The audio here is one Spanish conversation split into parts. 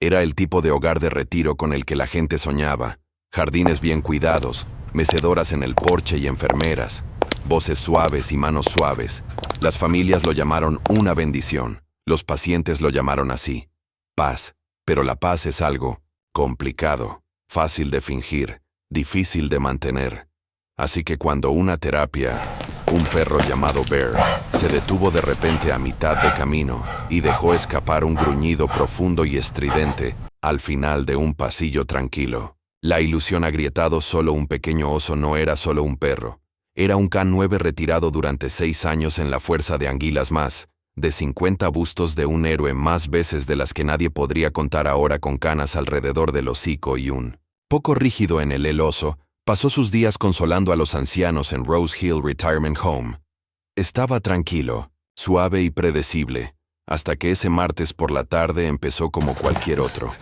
Era el tipo de hogar de retiro con el que la gente soñaba. Jardines bien cuidados, mecedoras en el porche y enfermeras, voces suaves y manos suaves. Las familias lo llamaron una bendición. Los pacientes lo llamaron así. Paz. Pero la paz es algo complicado, fácil de fingir, difícil de mantener. Así que cuando un perro llamado Bear, se detuvo de repente a mitad de camino y dejó escapar un gruñido profundo y estridente al final de un pasillo tranquilo. La ilusión agrietado, solo un pequeño oso, no era solo un perro. Era un K9 retirado durante 6 años en la fuerza de anguilas, más de 50 bustos de un héroe, más veces de las que nadie podría contar, ahora con canas alrededor del hocico y un poco rígido en el oso. Pasó sus días consolando a los ancianos en Rose Hill Retirement Home. Estaba tranquilo, suave y predecible, hasta que ese martes por la tarde empezó como cualquier otro.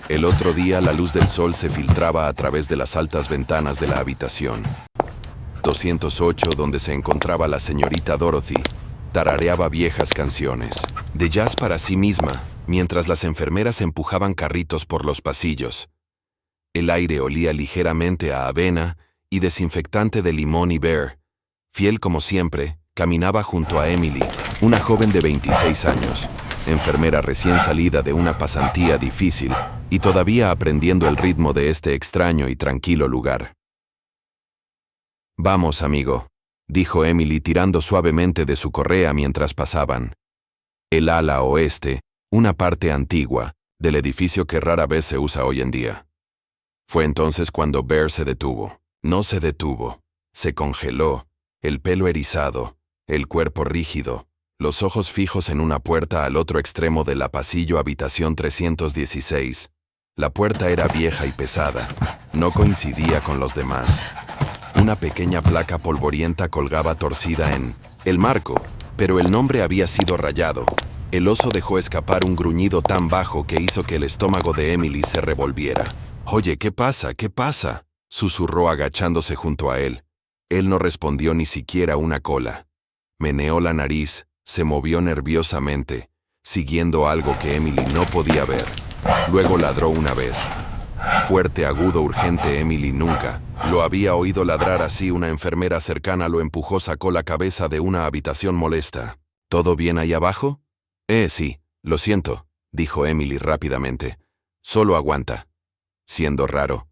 El otro día la luz del sol se filtraba a través de las altas ventanas de la habitación 208, donde se encontraba la señorita Dorothy. Tarareaba viejas canciones de jazz para sí misma, mientras las enfermeras empujaban carritos por los pasillos. El aire olía ligeramente a avena y desinfectante de limón, y Bear, fiel como siempre, caminaba junto a Emily, una joven de 26 años, enfermera recién salida de una pasantía difícil y todavía aprendiendo el ritmo de este extraño y tranquilo lugar. «Vamos, amigo», dijo Emily tirando suavemente de su correa mientras pasaban. El ala oeste, una parte antigua del edificio que rara vez se usa hoy en día. Fue entonces cuando Bear se detuvo. No se detuvo, se congeló, el pelo erizado, el cuerpo rígido, los ojos fijos en una puerta al otro extremo de la pasillo habitación 316. La puerta era vieja y pesada, no coincidía con los demás. Una pequeña placa polvorienta colgaba torcida en el marco, pero el nombre había sido rayado. El oso dejó escapar un gruñido tan bajo que hizo que el estómago de Emily se revolviera. «Oye, ¿qué pasa? ¿Qué pasa?», susurró agachándose junto a él. Él no respondió ni siquiera una cola. Meneó la nariz, se movió nerviosamente, siguiendo algo que Emily no podía ver. Luego ladró una vez. Fuerte, agudo, urgente. Emily nunca lo había oído ladrar así. Una enfermera cercana lo empujó, sacó la cabeza de una habitación molesta. «¿Todo bien ahí abajo?» Sí, lo siento», dijo Emily rápidamente. «Solo aguanta». Siendo raro.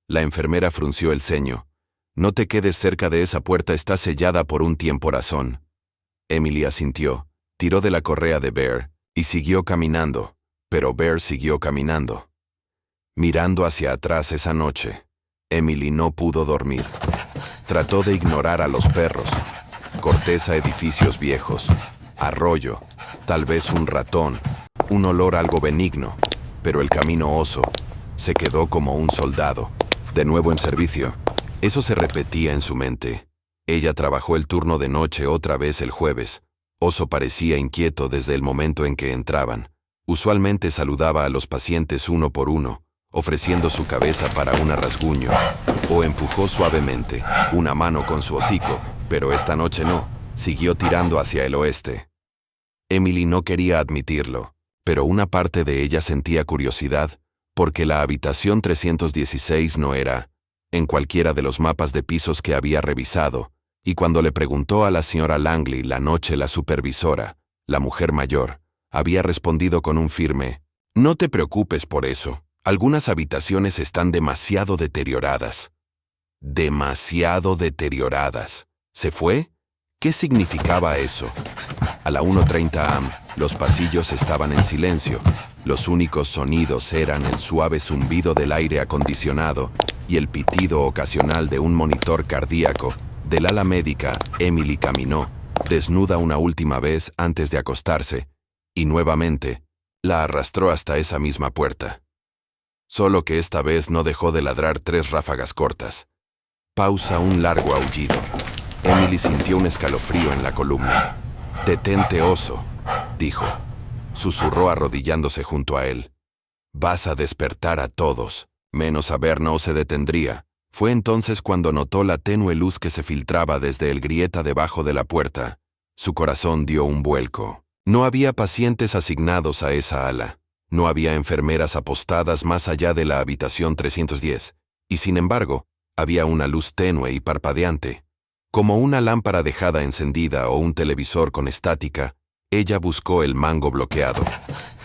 La enfermera frunció el ceño. «No te quedes cerca de esa puerta, está sellada por un tiemporazón». Emily asintió, tiró de la correa de Bear y siguió caminando, pero Bear siguió caminando. Mirando hacia atrás esa noche, Emily no pudo dormir. Trató de ignorar a los perros, corteza, edificios viejos, arroyo, tal vez un ratón, un olor algo benigno, pero el camino oso se quedó como un soldado, de nuevo en servicio. Eso se repetía en su mente. Ella trabajó el turno de noche otra vez el jueves. Oso parecía inquieto desde el momento en que entraban. Usualmente saludaba a los pacientes uno por uno, ofreciendo su cabeza para un rasguño, o empujó suavemente una mano con su hocico, pero esta noche no. Siguió tirando hacia el oeste. Emily no quería admitirlo, pero una parte de ella sentía curiosidad, porque la habitación 316 no era en cualquiera de los mapas de pisos que había revisado, y cuando le preguntó a la señora Langley la noche, la supervisora, la mujer mayor, había respondido con un firme: «No te preocupes por eso, algunas habitaciones están demasiado deterioradas». Demasiado deterioradas. ¿Se fue? ¿Qué significaba eso? A la 1:30 am, los pasillos estaban en silencio. Los únicos sonidos eran el suave zumbido del aire acondicionado y el pitido ocasional de un monitor cardíaco. Del ala médica, Emily caminó, desnuda una última vez antes de acostarse, y nuevamente la arrastró hasta esa misma puerta. Solo que esta vez no dejó de ladrar 3 ráfagas cortas. Pausa, un largo aullido. Emily sintió un escalofrío en la columna. «Detente, oso», dijo. Susurró arrodillándose junto a él. «Vas a despertar a todos, menos a Bear». No se detendría. Fue entonces cuando notó la tenue luz que se filtraba desde el grieta debajo de la puerta. Su corazón dio un vuelco. No había pacientes asignados a esa ala. No había enfermeras apostadas más allá de la habitación 310. Y sin embargo, había una luz tenue y parpadeante. Como una lámpara dejada encendida o un televisor con estática, ella buscó el mango bloqueado.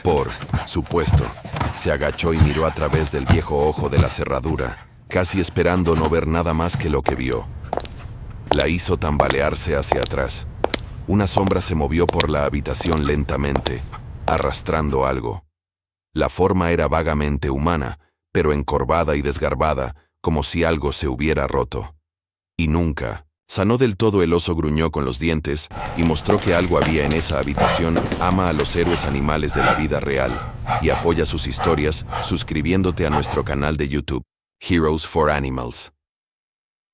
Por supuesto, se agachó y miró a través del viejo ojo de la cerradura, casi esperando no ver nada más que lo que vio. La hizo tambalearse hacia atrás. Una sombra se movió por la habitación lentamente, arrastrando algo. La forma era vagamente humana, pero encorvada y desgarbada, como si algo se hubiera roto. Y nunca sanó del todo. El oso gruñó con los dientes y mostró que algo había en esa habitación. Ama a los héroes animales de la vida real y apoya sus historias suscribiéndote a nuestro canal de YouTube, Heroes for Animals.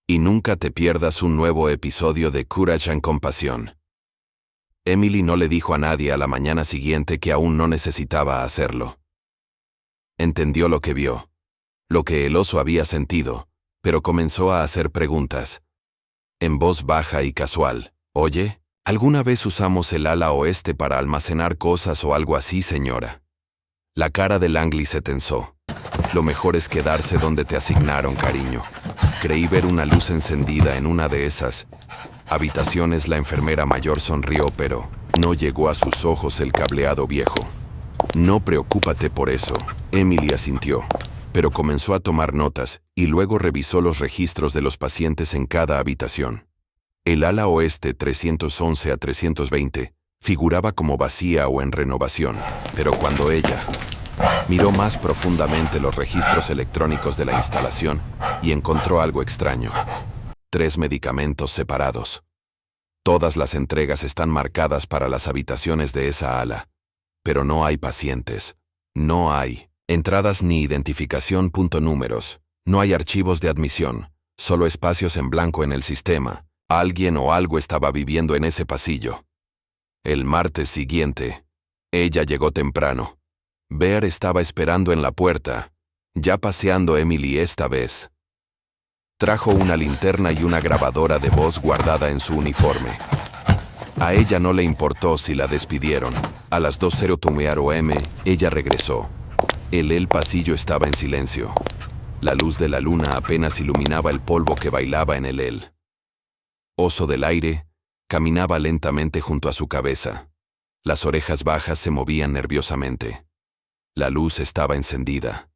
Y nunca te pierdas un nuevo episodio de Courage and Compasión. Emily no le dijo a nadie a la mañana siguiente que aún no necesitaba hacerlo. Entendió lo que vio, lo que el oso había sentido, pero comenzó a hacer preguntas. En voz baja y casual. «Oye, ¿alguna vez usamos el ala oeste para almacenar cosas o algo así, señora?» La cara de Langley se tensó. «Lo mejor es quedarse donde te asignaron, cariño. Creí ver una luz encendida en una de esas habitaciones». La enfermera mayor sonrió, pero no llegó a sus ojos el cableado viejo. «No preocúpate por eso», Emily asintió, pero comenzó a tomar notas y luego revisó los registros de los pacientes en cada habitación. El ala oeste 311 a 320 figuraba como vacía o en renovación, pero cuando ella miró más profundamente los registros electrónicos de la instalación y encontró algo extraño. 3 medicamentos separados. Todas las entregas están marcadas para las habitaciones de esa ala, pero no hay pacientes. No hay entradas ni identificación. Números. No hay archivos de admisión, solo espacios en blanco en el sistema. Alguien o algo estaba viviendo en ese pasillo. El martes siguiente, ella llegó temprano. Bear estaba esperando en la puerta, ya paseando Emily esta vez. Trajo una linterna y una grabadora de voz guardada en su uniforme. A ella no le importó si la despidieron. A las 2:00 am, ella regresó. El pasillo estaba en silencio. La luz de la luna apenas iluminaba el polvo que bailaba en el oso del aire caminaba lentamente junto a su cabeza. Las orejas bajas se movían nerviosamente. La luz estaba encendida.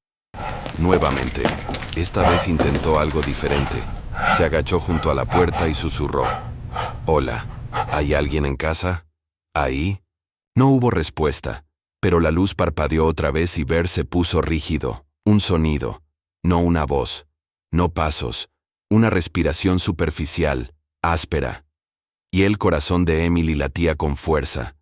Nuevamente, esta vez intentó algo diferente. Se agachó junto a la puerta y susurró. «Hola, ¿hay alguien en casa? ¿Ahí?» No hubo respuesta, pero la luz parpadeó otra vez y Bear se puso rígido. Un sonido, no una voz, no pasos, una respiración superficial, áspera. Y el corazón de Emily latía con fuerza.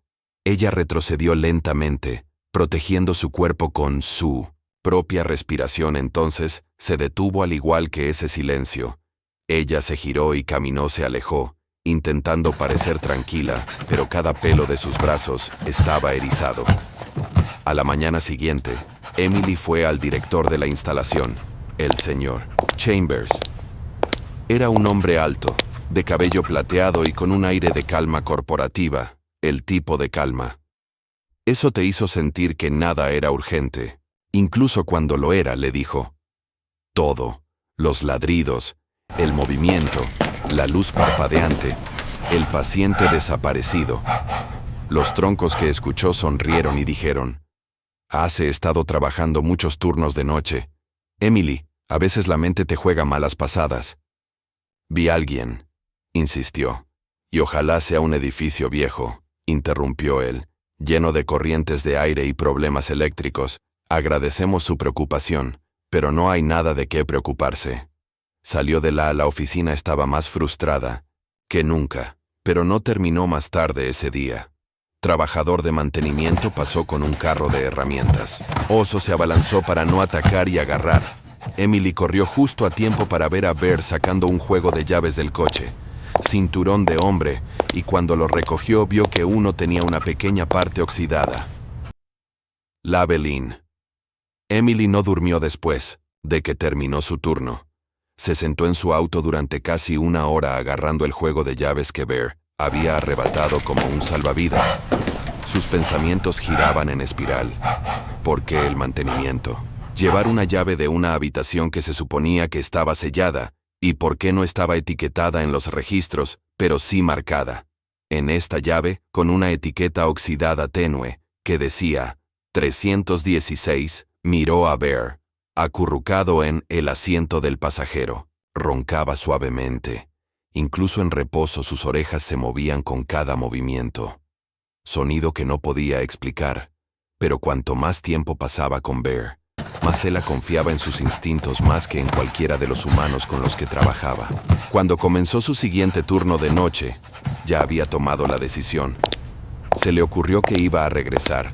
Ella retrocedió lentamente, protegiendo su cuerpo con su propia respiración. Entonces se detuvo al igual que ese silencio. Ella se giró y caminó, se alejó, intentando parecer tranquila, pero cada pelo de sus brazos estaba erizado. A la mañana siguiente, Emily fue al director de la instalación, el señor Chambers. Era un hombre alto, de cabello plateado y con un aire de calma corporativa, el tipo de calma. Eso te hizo sentir que nada era urgente, incluso cuando lo era, le dijo. Todo, los ladridos, el movimiento, la luz parpadeante, el paciente desaparecido. Los troncos que escuchó sonrieron y dijeron, «Has estado trabajando muchos turnos de noche. Emily, a veces la mente te juega malas pasadas». «Vi a alguien», insistió. «Y ojalá sea un edificio viejo», interrumpió él, lleno de corrientes de aire y problemas eléctricos. «Agradecemos su preocupación, pero no hay nada de qué preocuparse». Salió de la oficina, estaba más frustrada que nunca, pero no terminó más tarde ese día. Trabajador de mantenimiento pasó con un carro de herramientas. Oso se abalanzó para no atacar y agarrar. Emily corrió justo a tiempo para ver a Bear sacando un juego de llaves del coche, cinturón de hombre, y cuando lo recogió vio que uno tenía una pequeña parte oxidada. Labelin. Emily no durmió después de que terminó su turno. Se sentó en su auto durante casi una hora agarrando el juego de llaves que Bear había arrebatado como un salvavidas. Sus pensamientos giraban en espiral. ¿Por qué el mantenimiento? Llevar una llave de una habitación que se suponía que estaba sellada, ¿y por qué no estaba etiquetada en los registros, pero sí marcada? En esta llave, con una etiqueta oxidada tenue, que decía 316, miró a Bear, acurrucado en el asiento del pasajero. Roncaba suavemente. Incluso en reposo sus orejas se movían con cada movimiento. Sonido que no podía explicar, pero cuanto más tiempo pasaba con Bear, más Ella confiaba en sus instintos más que en cualquiera de los humanos con los que trabajaba. Cuando comenzó su siguiente turno de noche, ya había tomado la decisión. Se le ocurrió que iba a regresar.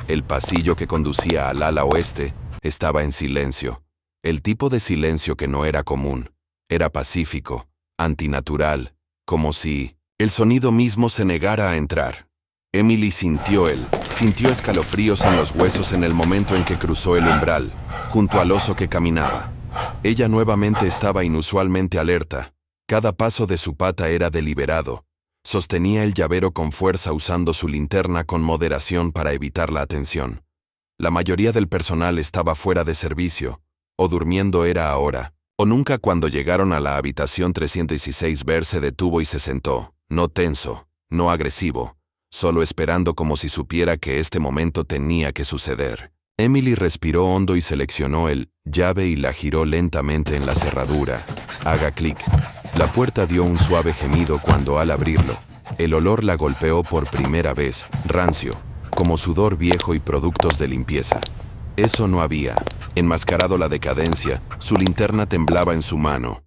El pasillo que conducía al ala oeste estaba en silencio. El tipo de silencio que no era común. Era pacífico, antinatural, como si el sonido mismo se negara a entrar. Emily sintió escalofríos en los huesos en el momento en que cruzó el umbral, junto al oso que caminaba. Ella nuevamente estaba inusualmente alerta. Cada paso de su pata era deliberado. Sostenía el llavero con fuerza usando su linterna con moderación para evitar la atención. La mayoría del personal estaba fuera de servicio, o durmiendo era ahora, o nunca. Cuando llegaron a la habitación 316, Bear se detuvo y se sentó, no tenso, no agresivo, solo esperando como si supiera que este momento tenía que suceder. Emily respiró hondo y seleccionó el llave y la giró lentamente en la cerradura. Haga clic. La puerta dio un suave gemido cuando al abrirlo, el olor la golpeó por primera vez, rancio, como sudor viejo y productos de limpieza. Eso no había. Enmascarado la decadencia, su linterna temblaba en su mano.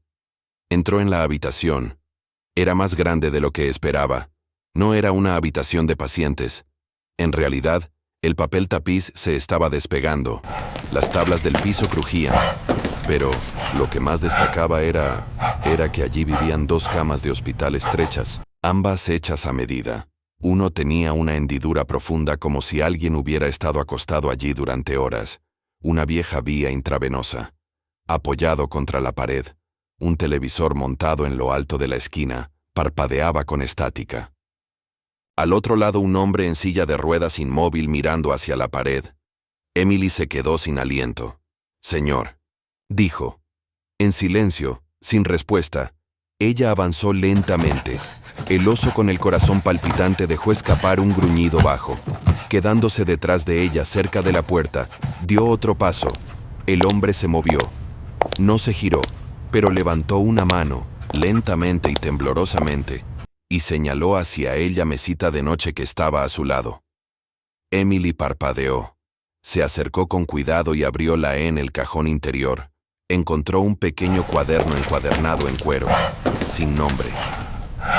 Entró en la habitación. Era más grande de lo que esperaba. No era una habitación de pacientes. En realidad, el papel tapiz se estaba despegando. Las tablas del piso crujían. Pero lo que más destacaba era que allí vivían dos camas de hospital estrechas, ambas hechas a medida. Uno tenía una hendidura profunda como si alguien hubiera estado acostado allí durante horas. Una vieja vía intravenosa. Apoyado contra la pared, un televisor montado en lo alto de la esquina parpadeaba con estática. Al otro lado, un hombre en silla de ruedas inmóvil mirando hacia la pared. Emily se quedó sin aliento. «Señor», dijo. En silencio, sin respuesta, ella avanzó lentamente. El oso, con el corazón palpitante, dejó escapar un gruñido bajo. Quedándose detrás de ella cerca de la puerta, dio otro paso. El hombre se movió. No se giró, pero levantó una mano, lentamente y temblorosamente, y señaló hacia ella mesita de noche que estaba a su lado. Emily parpadeó. Se acercó con cuidado y abrió en el cajón interior. Encontró un pequeño cuaderno encuadernado en cuero, sin nombre.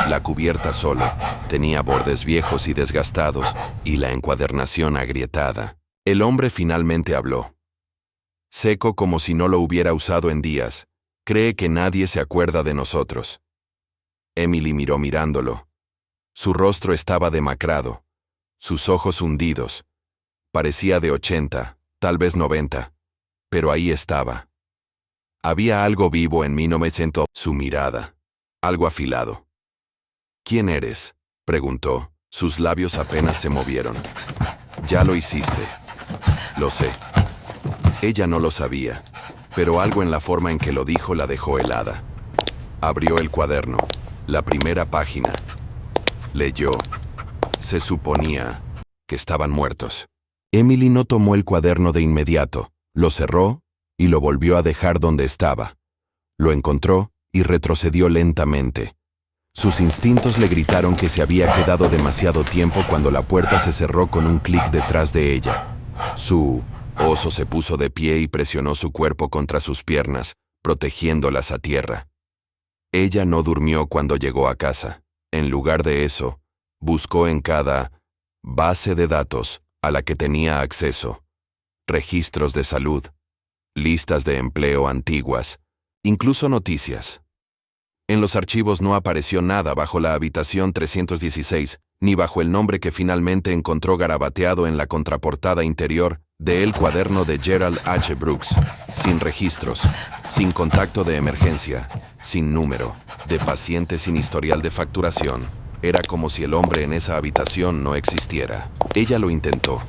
La cubierta solo tenía bordes viejos y desgastados, y la encuadernación agrietada. El hombre finalmente habló. Seco como si no lo hubiera usado en días. Cree que nadie se acuerda de nosotros. Emily miró mirándolo. Su rostro estaba demacrado, sus ojos hundidos. Parecía de 80, tal vez 90, pero ahí estaba. Había algo vivo en mí, no me sentó su mirada, algo afilado. «¿Quién eres?», preguntó. Sus labios apenas se movieron. «Ya lo hiciste». «Lo sé». Ella no lo sabía, pero algo en la forma en que lo dijo la dejó helada. Abrió el cuaderno, la primera página. Leyó. Se suponía que estaban muertos. Emily no tomó el cuaderno de inmediato, lo cerró y lo volvió a dejar donde estaba. Lo encontró y retrocedió lentamente. Sus instintos le gritaron que se había quedado demasiado tiempo cuando la puerta se cerró con un clic detrás de ella. Su oso se puso de pie y presionó su cuerpo contra sus piernas, protegiéndolas a tierra. Ella no durmió cuando llegó a casa. En lugar de eso, buscó en cada base de datos a la que tenía acceso. Registros de salud, listas de empleo antiguas, incluso noticias. En los archivos no apareció nada bajo la habitación 316, ni bajo el nombre que finalmente encontró garabateado en la contraportada interior del cuaderno de Gerald H. Brooks. Sin registros, sin contacto de emergencia, sin número, de paciente, sin historial de facturación. Era como si el hombre en esa habitación no existiera. Ella lo intentó.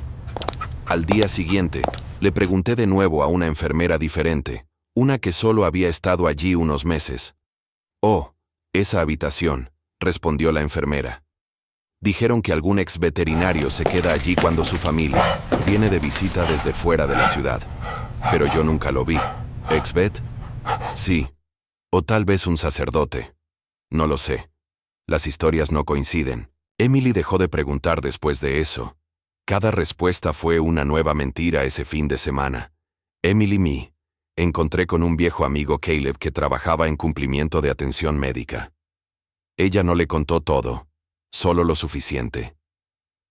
Al día siguiente, le pregunté de nuevo a una enfermera diferente, una que solo había estado allí unos meses. «Oh, esa habitación», respondió la enfermera. «Dijeron que algún ex veterinario se queda allí cuando su familia viene de visita desde fuera de la ciudad. Pero yo nunca lo vi. ¿Ex vet? Sí. O tal vez un sacerdote. No lo sé. Las historias no coinciden». Emily dejó de preguntar después de eso. Cada respuesta fue una nueva mentira ese fin de semana. Emily me encontré con un viejo amigo Caleb que trabajaba en cumplimiento de atención médica. Ella no le contó todo, solo lo suficiente.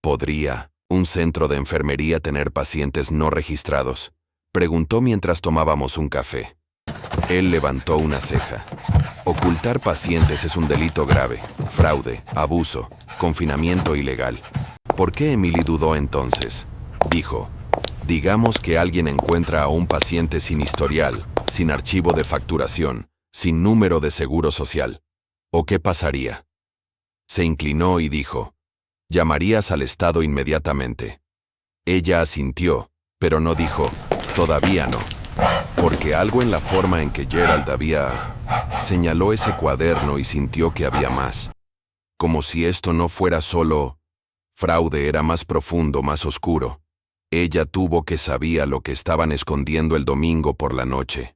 ¿Podría un centro de enfermería tener pacientes no registrados?, preguntó mientras tomábamos un café. Él levantó una ceja. Ocultar pacientes es un delito grave, fraude, abuso, confinamiento ilegal. ¿Por qué Emily dudó entonces? Dijo, digamos que alguien encuentra a un paciente sin historial, sin archivo de facturación, sin número de seguro social. ¿O qué pasaría? Se inclinó y dijo, llamarías al Estado inmediatamente. Ella asintió, pero no dijo, todavía no. Porque algo en la forma en que Gerald señaló ese cuaderno y sintió que había más. Como si esto no fuera solo fraude, era más profundo, más oscuro. Ella tuvo que sabía lo que estaban escondiendo el domingo por la noche.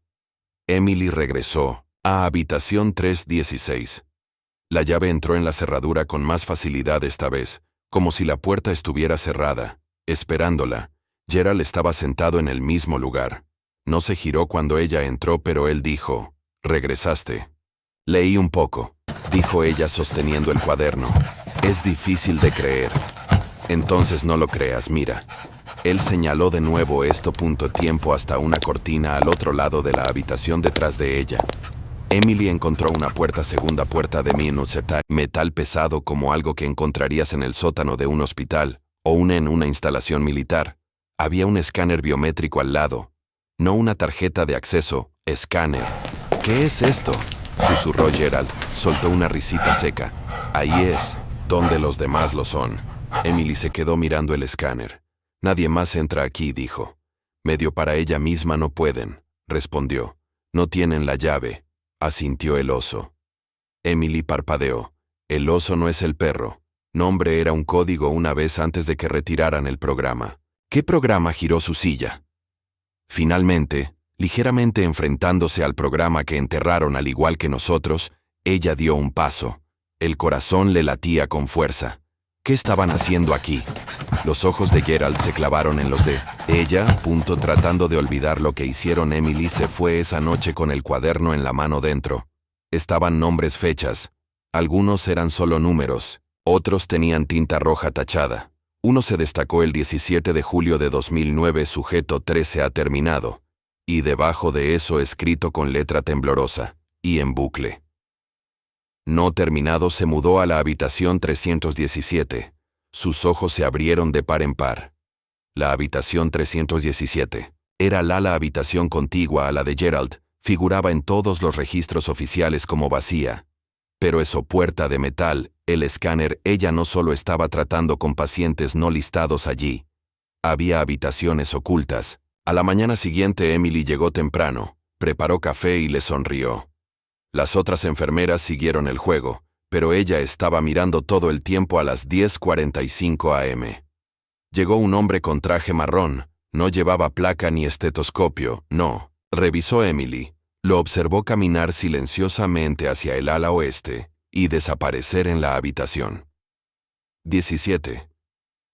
Emily regresó a habitación 316. La llave entró en la cerradura con más facilidad esta vez, como si la puerta estuviera cerrada. Esperándola, Gerald estaba sentado en el mismo lugar. No se giró cuando ella entró, pero él dijo, «¿Regresaste?» «Leí un poco», dijo ella sosteniendo el cuaderno. «Es difícil de creer». «Entonces no lo creas, mira». Él señaló de nuevo tiempo hasta una cortina al otro lado de la habitación detrás de ella. Emily encontró una segunda puerta de metal pesado como algo que encontrarías en el sótano de un hospital o en una instalación militar. Había un escáner biométrico al lado. No una tarjeta de acceso, escáner. «¿Qué es esto?», susurró Gerald. Soltó una risita seca. «Ahí es, donde los demás lo son». Emily se quedó mirando el escáner. «Nadie más entra aquí», dijo. «Medio para ella misma no pueden», respondió. «No tienen la llave», asintió el oso. Emily parpadeó. El oso no es el perro. Nombre era un código una vez antes de que retiraran el programa. ¿Qué programa? Giró su silla. Finalmente, ligeramente enfrentándose al programa que enterraron al igual que nosotros, ella dio un paso. El corazón le latía con fuerza. ¿Qué estaban haciendo aquí? Los ojos de Gerald se clavaron en los de ella, tratando de olvidar lo que hicieron. Emily se fue esa noche con el cuaderno en la mano dentro. Estaban nombres, fechas. Algunos eran solo números, otros tenían tinta roja tachada. Uno se destacó: el 17 de julio de 2009, sujeto 13 ha terminado. Y debajo de eso escrito con letra temblorosa, y en bucle. No terminado. Se mudó a la habitación 317. Sus ojos se abrieron de par en par. La habitación 317 era la habitación contigua a la de Gerald, figuraba en todos los registros oficiales como vacía. Pero esa puerta de metal, el escáner, ella no solo estaba tratando con pacientes no listados allí. Había habitaciones ocultas. A la mañana siguiente Emily llegó temprano, preparó café y le sonrió. Las otras enfermeras siguieron el juego, pero ella estaba mirando todo el tiempo. A las 10:45 am. Llegó un hombre con traje marrón, no llevaba placa ni estetoscopio, no. Revisó Emily. Lo observó caminar silenciosamente hacia el ala oeste y desaparecer en la habitación. 17.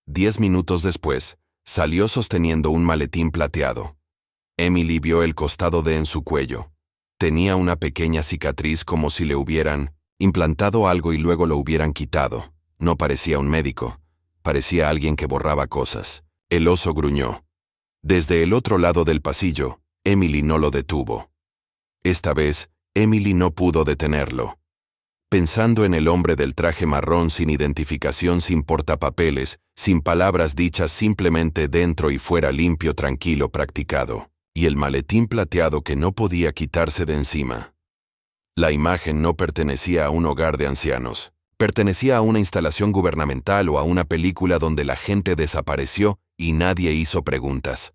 10 minutos después, salió sosteniendo un maletín plateado. Emily vio el costado en su cuello. Tenía una pequeña cicatriz, como si le hubieran implantado algo y luego lo hubieran quitado. No parecía un médico, parecía alguien que borraba cosas. El oso gruñó. Desde el otro lado del pasillo, Emily no lo detuvo. Esta vez, Emily no pudo detenerlo. Pensando en el hombre del traje marrón, sin identificación, sin portapapeles, sin palabras dichas, simplemente dentro y fuera, limpio, tranquilo, practicado. Y el maletín plateado que no podía quitarse de encima. La imagen no pertenecía a un hogar de ancianos. Pertenecía a una instalación gubernamental o a una película donde la gente desapareció y nadie hizo preguntas.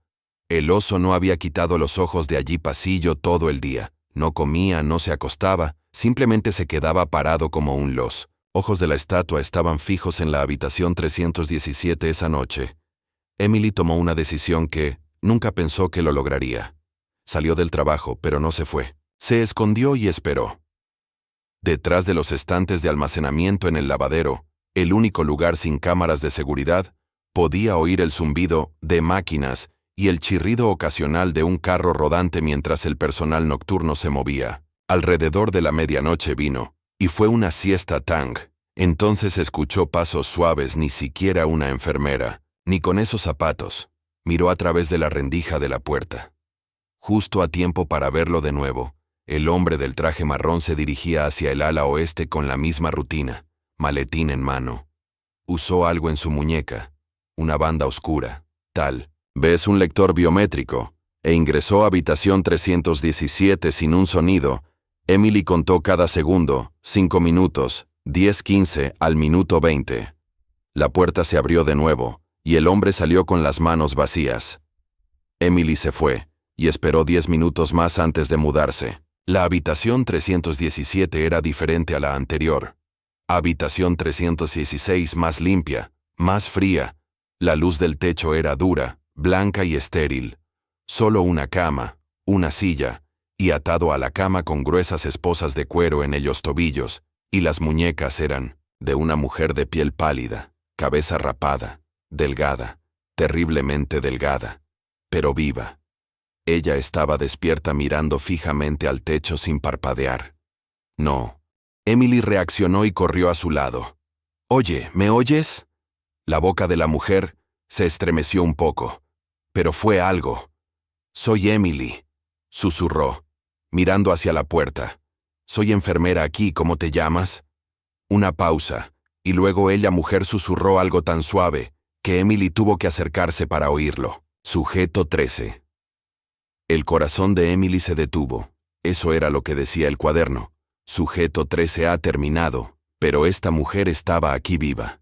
El oso no había quitado los ojos de allí pasillo todo el día. No comía, no se acostaba, simplemente se quedaba parado como un los ojos de la estatua estaban fijos en la habitación 317 esa noche. Emily tomó una decisión que nunca pensó que lo lograría. Salió del trabajo, pero no se fue. Se escondió y esperó. Detrás de los estantes de almacenamiento en el lavadero, el único lugar sin cámaras de seguridad, podía oír el zumbido de máquinas y el chirrido ocasional de un carro rodante mientras el personal nocturno se movía. Alrededor de la medianoche vino, y fue una siesta Tang. Entonces escuchó pasos suaves, ni siquiera una enfermera, ni con esos zapatos. Miró a través de la rendija de la puerta. Justo a tiempo para verlo de nuevo, el hombre del traje marrón se dirigía hacia el ala oeste con la misma rutina, maletín en mano. Usó algo en su muñeca, una banda oscura, tal vez un lector biométrico, e ingresó a habitación 317 sin un sonido. Emily contó cada segundo, 5 minutos, 10, 15, al minuto 20. La puerta se abrió de nuevo, y el hombre salió con las manos vacías. Emily se fue, y esperó 10 minutos más antes de mudarse. La habitación 317 era diferente a la anterior. Habitación 316 más limpia, más fría. La luz del techo era dura, blanca y estéril. Solo una cama, una silla, y atado a la cama con gruesas esposas de cuero en ellos tobillos, y las muñecas eran de una mujer de piel pálida, cabeza rapada, delgada, terriblemente delgada, pero viva. Ella estaba despierta mirando fijamente al techo sin parpadear. No. Emily reaccionó y corrió a su lado. «Oye, ¿me oyes?» La boca de la mujer se estremeció un poco, pero fue algo. «Soy Emily», susurró, mirando hacia la puerta. «Soy enfermera aquí, ¿cómo te llamas?» Una pausa, y luego mujer susurró algo tan suave que Emily tuvo que acercarse para oírlo. Sujeto 13. El corazón de Emily se detuvo. Eso era lo que decía el cuaderno. Sujeto 13 ha terminado, pero esta mujer estaba aquí viva.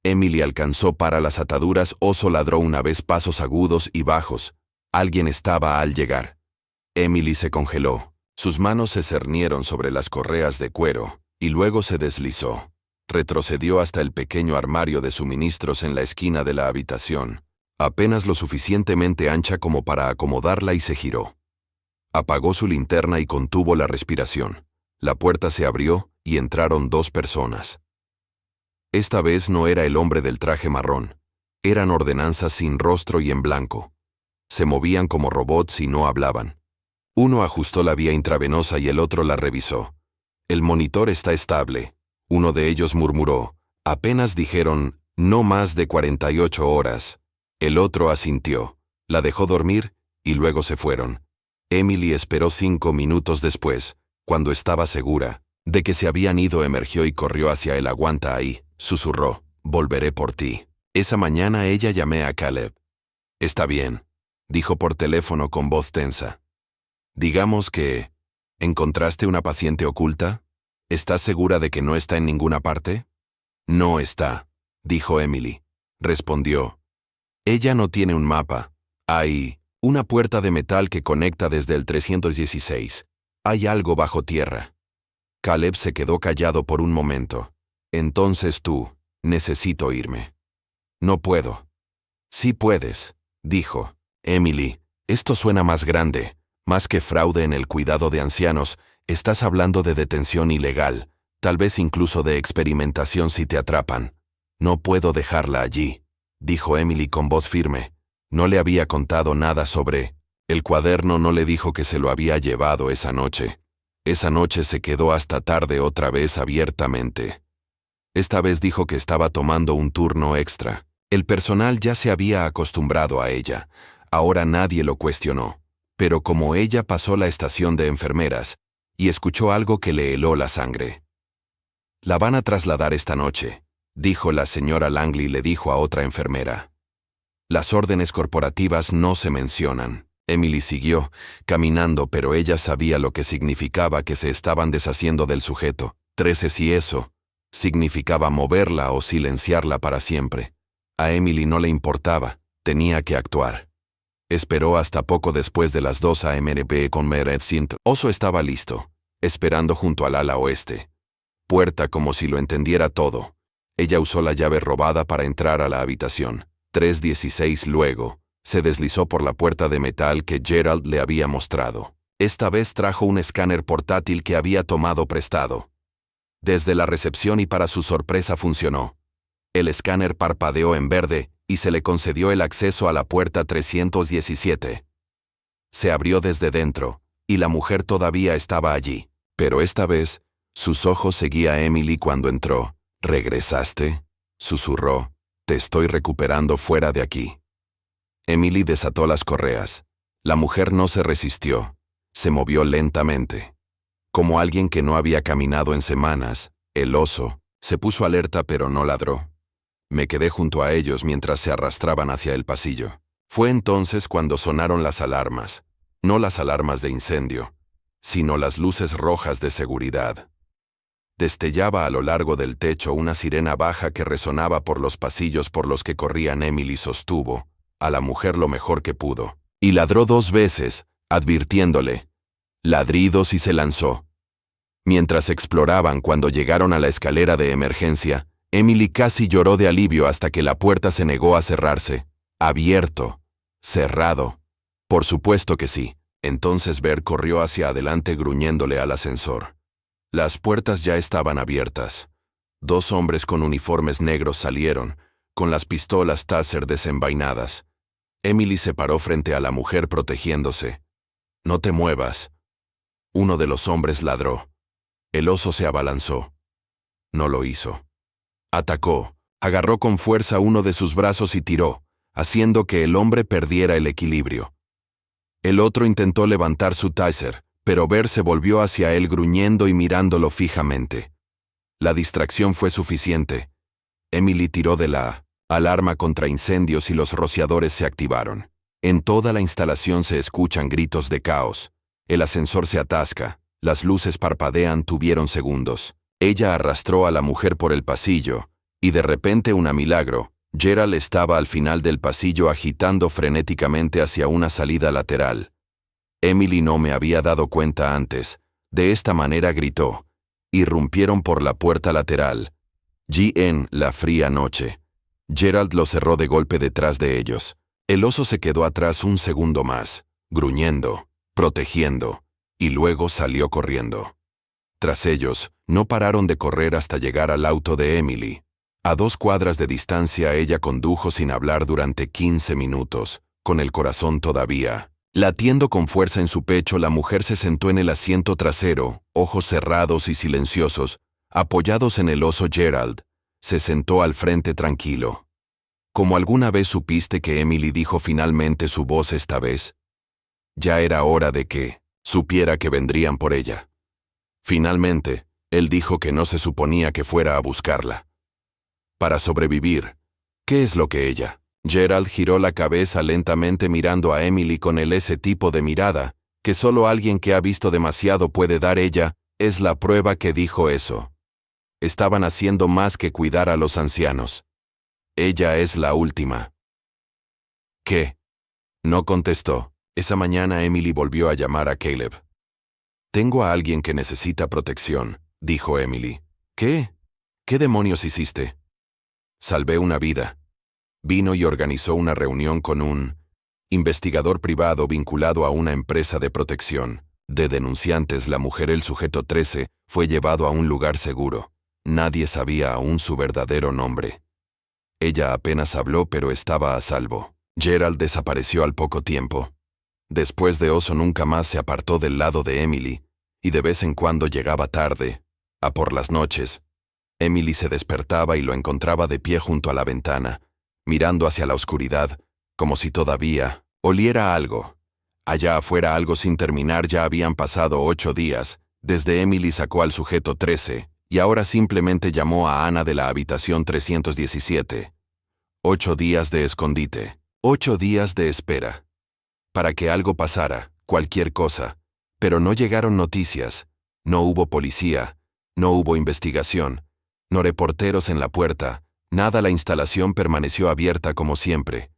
Emily alcanzó para las ataduras. Oso ladró una vez, pasos agudos y bajos. Alguien estaba al llegar. Emily se congeló. Sus manos se cernieron sobre las correas de cuero, y luego se deslizó. Retrocedió hasta el pequeño armario de suministros en la esquina de la habitación, apenas lo suficientemente ancha como para acomodarla, y se giró. Apagó su linterna y contuvo la respiración. La puerta se abrió y entraron 2 personas. Esta vez no era el hombre del traje marrón. Eran ordenanzas sin rostro y en blanco. Se movían como robots y no hablaban. Uno ajustó la vía intravenosa y el otro la revisó. «El monitor está estable», uno de ellos murmuró. «Apenas dijeron, no más de 48 horas». El otro asintió. La dejó dormir, y luego se fueron. Emily esperó 5 minutos después, cuando estaba segura de que se habían ido, emergió y corrió hacia él. «Aguanta ahí», susurró. «Volveré por ti». Esa mañana llamé a Caleb. «Está bien», dijo por teléfono con voz tensa. «Digamos que... ¿encontraste una paciente oculta? ¿Estás segura de que no está en ninguna parte?» «No está», dijo Emily. Respondió. «Ella no tiene un mapa. Hay una puerta de metal que conecta desde el 316. Hay algo bajo tierra». Caleb se quedó callado por un momento. «Entonces tú, necesito irme». «No puedo». «Sí puedes», dijo. «Emily, esto suena más grande, más que fraude en el cuidado de ancianos. Estás hablando de detención ilegal, tal vez incluso de experimentación si te atrapan. No puedo dejarla allí», dijo Emily con voz firme. No le había contado nada sobre... El cuaderno no le dijo que se lo había llevado esa noche. Esa noche se quedó hasta tarde otra vez abiertamente. Esta vez dijo que estaba tomando un turno extra. El personal ya se había acostumbrado a ella. Ahora nadie lo cuestionó. Pero como ella pasó la estación de enfermeras y escuchó algo que le heló la sangre. «La van a trasladar esta noche», dijo la señora Langley. Le dijo a otra enfermera. «Las órdenes corporativas no se mencionan». Emily siguió caminando, pero ella sabía lo que significaba que se estaban deshaciendo del sujeto 13 si eso Significaba moverla o silenciarla para siempre. A Emily no le importaba, tenía que actuar. Esperó hasta poco después de las 2 a.m. con Meredith. Oso estaba listo, esperando junto al ala oeste. Puerta como si lo entendiera todo. Ella usó la llave robada para entrar a la habitación. 3:16 luego, se deslizó por la puerta de metal que Gerald le había mostrado. Esta vez trajo un escáner portátil que había tomado prestado. Desde la recepción y para su sorpresa funcionó. El escáner parpadeó en verde y se le concedió el acceso a la puerta 317. Se abrió desde dentro, y la mujer todavía estaba allí. Pero esta vez, sus ojos seguían a Emily cuando entró. ¿Regresaste?, susurró. Te estoy recuperando fuera de aquí. Emily desató las correas. La mujer no se resistió. Se movió lentamente. Como alguien que no había caminado en semanas, el oso se puso alerta pero no ladró. Me quedé junto a ellos mientras se arrastraban hacia el pasillo. Fue entonces cuando sonaron las alarmas. No las alarmas de incendio, sino las luces rojas de seguridad. Destellaba a lo largo del techo una sirena baja que resonaba por los pasillos por los que corrían. Emily sostuvo a la mujer lo mejor que pudo, y ladró 2 veces, advirtiéndole. Ladridos y se lanzó. Mientras exploraban cuando llegaron a la escalera de emergencia, Emily casi lloró de alivio hasta que la puerta se negó a cerrarse. Abierto. Cerrado. Por supuesto que sí. Entonces Bert corrió hacia adelante gruñéndole al ascensor. Las puertas ya estaban abiertas. 2 hombres con uniformes negros salieron, con las pistolas Taser desenvainadas. Emily se paró frente a la mujer protegiéndose. No te muevas. Uno de los hombres ladró. El oso se abalanzó. No lo hizo. Atacó, agarró con fuerza uno de sus brazos y tiró, haciendo que el hombre perdiera el equilibrio. El otro intentó levantar su taser, pero Bert se volvió hacia él gruñendo y mirándolo fijamente. La distracción fue suficiente. Emily tiró de la alarma contra incendios y los rociadores se activaron. En toda la instalación se escuchan gritos de caos. El ascensor se atasca, las luces parpadean. Tuvieron segundos. Ella arrastró a la mujer por el pasillo, y de repente un milagro. Gerald estaba al final del pasillo agitando frenéticamente hacia una salida lateral. Emily no me había dado cuenta antes. De esta manera gritó. Irrumpieron por la puerta lateral. En la fría noche. Gerald lo cerró de golpe detrás de ellos. El oso se quedó atrás un segundo más, gruñendo, protegiendo, y luego salió corriendo. Tras ellos, no pararon de correr hasta llegar al auto de Emily. A 2 cuadras de distancia ella condujo sin hablar durante 15 minutos, con el corazón todavía latiendo con fuerza en su pecho. La mujer se sentó en el asiento trasero, ojos cerrados y silenciosos, apoyados en el oso. Gerald se sentó al frente tranquilo. ¿Cómo alguna vez supiste que Emily dijo finalmente su voz esta vez? Ya era hora de que supiera que vendrían por ella. Finalmente, él dijo que no se suponía que fuera a buscarla. Para sobrevivir, ¿qué es lo que ella? Gerald giró la cabeza lentamente mirando a Emily con ese tipo de mirada, que solo alguien que ha visto demasiado puede dar. Ella es la prueba que dijo eso. Estaban haciendo más que cuidar a los ancianos. Ella es la última. ¿Qué? No contestó. Esa mañana Emily volvió a llamar a Caleb. Tengo a alguien que necesita protección, dijo Emily. ¿Qué? ¿Qué demonios hiciste? Salvé una vida. Vino y organizó una reunión con un investigador privado vinculado a una empresa de protección de denunciantes. La mujer, el sujeto 13, fue llevado a un lugar seguro. Nadie sabía aún su verdadero nombre. Ella apenas habló, pero estaba a salvo. Gerald desapareció al poco tiempo. Después de Oso nunca más se apartó del lado de Emily, y de vez en cuando llegaba tarde, por las noches. Emily se despertaba y lo encontraba de pie junto a la ventana, mirando hacia la oscuridad, como si todavía oliera algo. Allá afuera algo sin terminar. Ya habían pasado 8 días, desde Emily sacó al sujeto 13, y ahora simplemente llamó a Ana de la habitación 317. 8 días de escondite, 8 días de espera. Para que algo pasara, cualquier cosa. Pero no llegaron noticias, no hubo policía, no hubo investigación. No reporteros en la puerta, nada. La instalación permaneció abierta como siempre,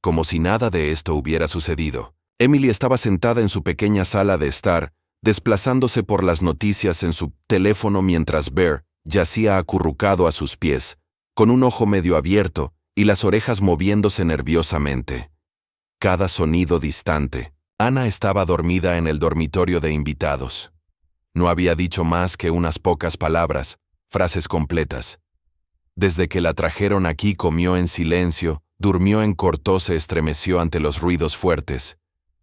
como si nada de esto hubiera sucedido. Emily estaba sentada en su pequeña sala de estar, desplazándose por las noticias en su teléfono mientras Bear yacía acurrucado a sus pies, con un ojo medio abierto y las orejas moviéndose nerviosamente. Cada sonido distante. Ana estaba dormida en el dormitorio de invitados. No había dicho más que unas pocas palabras, frases completas. Desde que la trajeron aquí comió en silencio, durmió en corto, se estremeció ante los ruidos fuertes.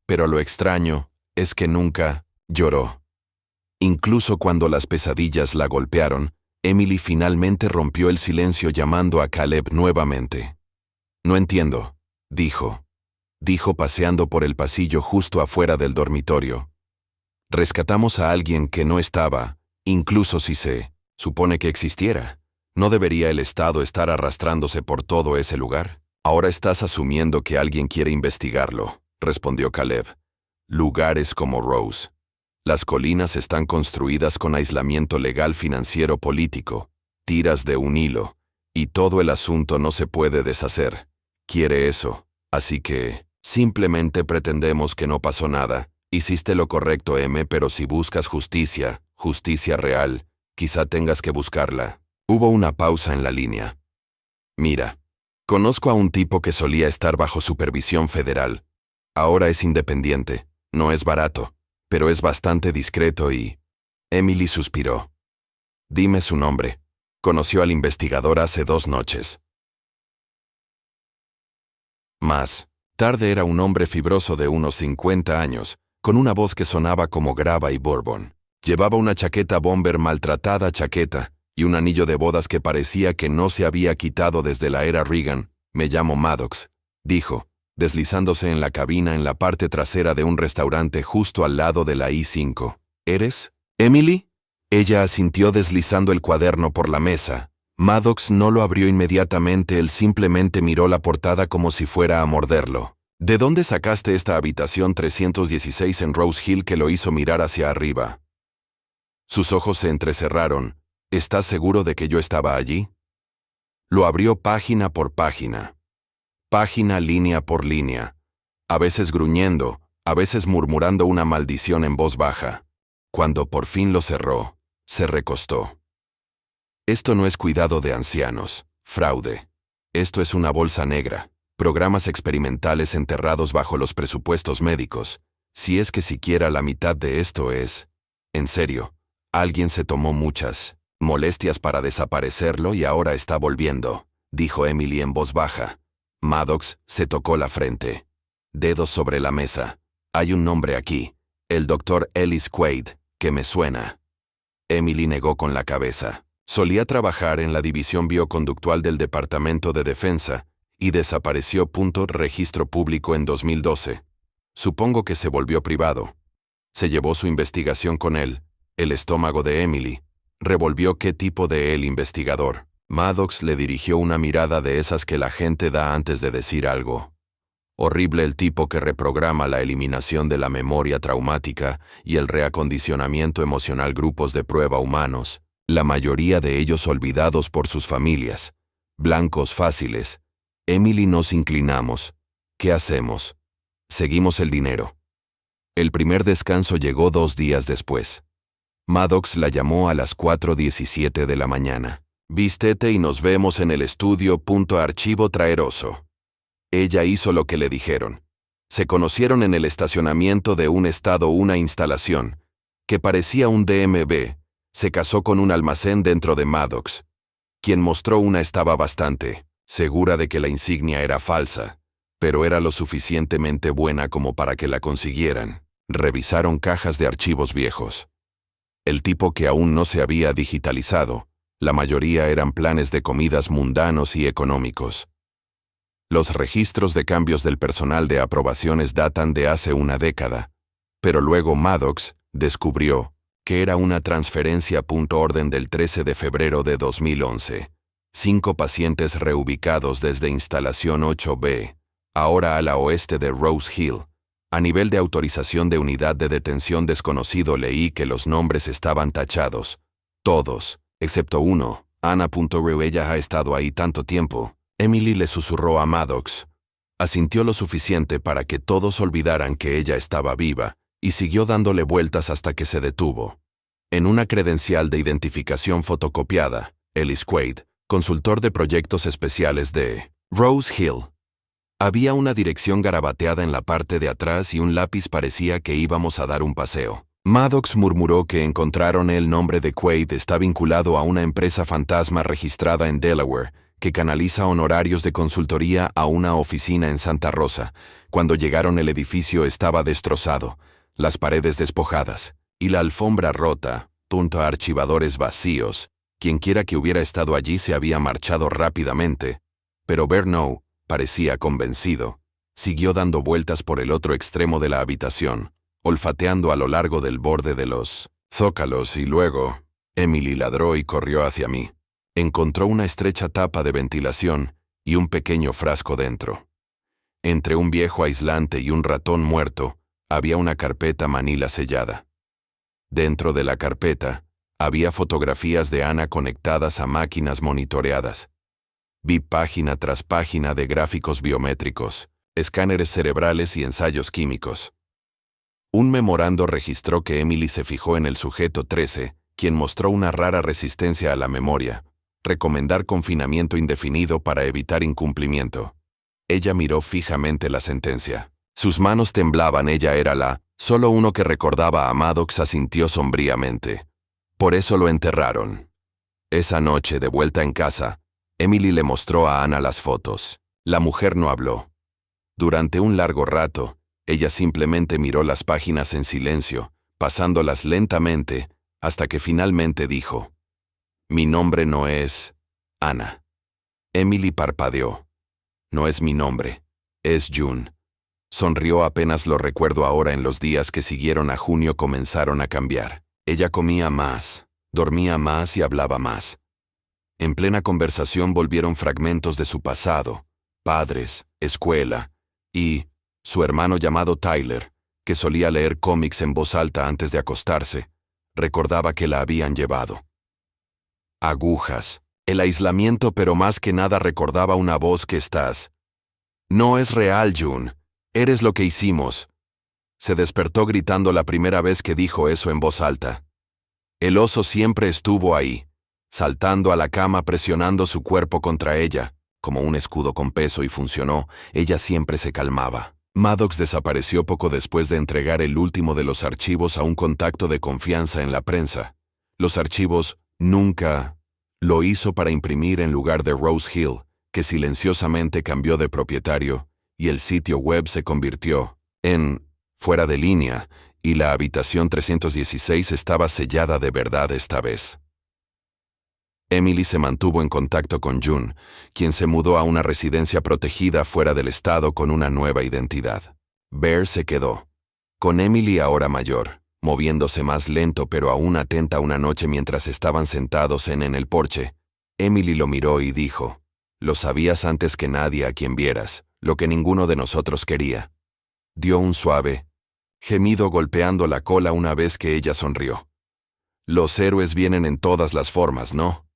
Pero lo extraño es que nunca lloró. Incluso cuando las pesadillas la golpearon, Emily finalmente rompió el silencio llamando a Caleb nuevamente. «No entiendo», dijo paseando por el pasillo justo afuera del dormitorio. «Rescatamos a alguien que no estaba, incluso si se supone que existiera. ¿No debería el Estado estar arrastrándose por todo ese lugar? Ahora estás asumiendo que alguien quiere investigarlo», respondió Caleb. «Lugares como Rose. Las colinas están construidas con aislamiento legal, financiero, político, tiras de un hilo, y todo el asunto no se puede deshacer. Quiere eso, así que simplemente pretendemos que no pasó nada. Hiciste lo correcto, pero si buscas justicia real, quizá tengas que buscarla». Hubo una pausa en la línea. «Mira, conozco a un tipo que solía estar bajo supervisión federal. Ahora es independiente, no es barato, pero es bastante discreto y...» Emily suspiró. «Dime su nombre. Conoció al investigador hace 2 noches». Más tarde era un hombre fibroso de unos 50 años, con una voz que sonaba como grava y bourbon. Llevaba una chaqueta bomber, maltratada chaqueta, y un anillo de bodas que parecía que no se había quitado desde la era Reagan. «Me llamo Maddox», dijo, deslizándose en la cabina en la parte trasera de un restaurante justo al lado de la I-5. «¿Eres Emily?» Ella asintió deslizando el cuaderno por la mesa. Maddox no lo abrió inmediatamente, él simplemente miró la portada como si fuera a morderlo. «¿De dónde sacaste esta habitación 316 en Rose Hill?» que lo hizo mirar hacia arriba. Sus ojos se entrecerraron. «¿Estás seguro de que yo estaba allí?» Lo abrió página por página. Página línea por línea. A veces gruñendo, a veces murmurando una maldición en voz baja. Cuando por fin lo cerró, se recostó. «Esto no es cuidado de ancianos, fraude. Esto es una bolsa negra. Programas experimentales enterrados bajo los presupuestos médicos. Si es que siquiera la mitad de esto es... En serio, alguien se tomó muchas molestias para desaparecerlo y ahora está volviendo», dijo Emily en voz baja. Maddox se tocó la frente. Dedos sobre la mesa. «Hay un nombre aquí. El Dr. Ellis Quaid, que me suena». Emily negó con la cabeza. Solía trabajar en la división bioconductual del Departamento de Defensa y desapareció. Registro público en 2012. Supongo que se volvió privado. Se llevó su investigación con él. El estómago de Emily revolvió. «¿Qué tipo de él investigador?» Maddox le dirigió una mirada de esas que la gente da antes de decir algo. «Horrible, el tipo que reprograma la eliminación de la memoria traumática y el reacondicionamiento emocional. Grupos de prueba humanos, la mayoría de ellos olvidados por sus familias. Blancos fáciles». Emily nos inclinamos. «¿Qué hacemos?» «Seguimos el dinero». El primer descanso llegó 2 días después. Maddox la llamó a las 4:17 de la mañana. «Vístete y nos vemos en el estudio. Archivo traeroso». Ella hizo lo que le dijeron. Se conocieron en el estacionamiento de un estado, una instalación que parecía un DMV. Se casó con un almacén dentro de Maddox. Quien mostró una estaba bastante segura de que la insignia era falsa, pero era lo suficientemente buena como para que la consiguieran. Revisaron cajas de archivos viejos. El tipo que aún no se había digitalizado. La mayoría eran planes de comidas mundanos y económicos. Los registros de cambios del personal de aprobaciones datan de hace una década, pero luego Maddox descubrió que era una transferencia. Orden del 13 de febrero de 2011. 5 pacientes reubicados desde instalación 8B, ahora a la oeste de Rose Hill. A nivel de autorización de unidad de detención desconocido, leí que los nombres estaban tachados. Todos, excepto uno, Ana.Reu, ella ha estado ahí tanto tiempo. Emily le susurró a Maddox. Asintió lo suficiente para que todos olvidaran que ella estaba viva, y siguió dándole vueltas hasta que se detuvo. En una credencial de identificación fotocopiada, Ellis Quaid, consultor de proyectos especiales de Rose Hill. Había una dirección garabateada en la parte de atrás y un lápiz parecía que íbamos a dar un paseo. Maddox murmuró que encontraron el nombre de Quaid está vinculado a una empresa fantasma registrada en Delaware, que canaliza honorarios de consultoría a una oficina en Santa Rosa. Cuando llegaron el edificio estaba destrozado, las paredes despojadas, y la alfombra rota, junto a archivadores vacíos. Quienquiera que hubiera estado allí se había marchado rápidamente, pero Bernow parecía convencido. Siguió dando vueltas por el otro extremo de la habitación, olfateando a lo largo del borde de los zócalos y luego, Emily ladró y corrió hacia mí. Encontró una estrecha tapa de ventilación y un pequeño frasco dentro. Entre un viejo aislante y un ratón muerto, había una carpeta manila sellada. Dentro de la carpeta, había fotografías de Ana conectadas a máquinas monitoreadas. Vi página tras página de gráficos biométricos, escáneres cerebrales y ensayos químicos. Un memorando registró que Emily se fijó en el sujeto 13, quien mostró una rara resistencia a la memoria. Recomendar confinamiento indefinido para evitar incumplimiento. Ella miró fijamente la sentencia. Sus manos temblaban, ella era solo uno que recordaba a Maddox asintió sombríamente. Por eso lo enterraron. Esa noche, de vuelta en casa, Emily le mostró a Ana las fotos. La mujer no habló. Durante un largo rato, ella simplemente miró las páginas en silencio, pasándolas lentamente, hasta que finalmente dijo: «Mi nombre no es Ana». Emily parpadeó. «No es mi nombre, es June». Sonrió. «Apenas lo recuerdo ahora. En los días que siguieron a junio comenzaron a cambiar. Ella comía más, dormía más y hablaba más. En plena conversación volvieron fragmentos de su pasado, padres, escuela, y su hermano llamado Tyler, que solía leer cómics en voz alta antes de acostarse, recordaba que la habían llevado. Agujas, el aislamiento, pero más que nada recordaba una voz que estás. «No es real, June. Eres lo que hicimos». Se despertó gritando la primera vez que dijo eso en voz alta. El oso siempre estuvo ahí, saltando a la cama, presionando su cuerpo contra ella, como un escudo con peso, y funcionó. Ella siempre se calmaba. Maddox desapareció poco después de entregar el último de los archivos a un contacto de confianza en la prensa. Los archivos nunca lo hizo para imprimir en lugar de Rose Hill, que silenciosamente cambió de propietario, y el sitio web se convirtió en fuera de línea, y la habitación 316 estaba sellada de verdad esta vez. Emily se mantuvo en contacto con June, quien se mudó a una residencia protegida fuera del estado con una nueva identidad. Bear se quedó con Emily, ahora mayor, moviéndose más lento pero aún atenta. Una noche mientras estaban sentados en el porche, Emily lo miró y dijo: «Lo sabías antes que nadie a quien vieras, lo que ninguno de nosotros quería». Dio un suave gemido golpeando la cola una vez que ella sonrió. «Los héroes vienen en todas las formas, ¿no?».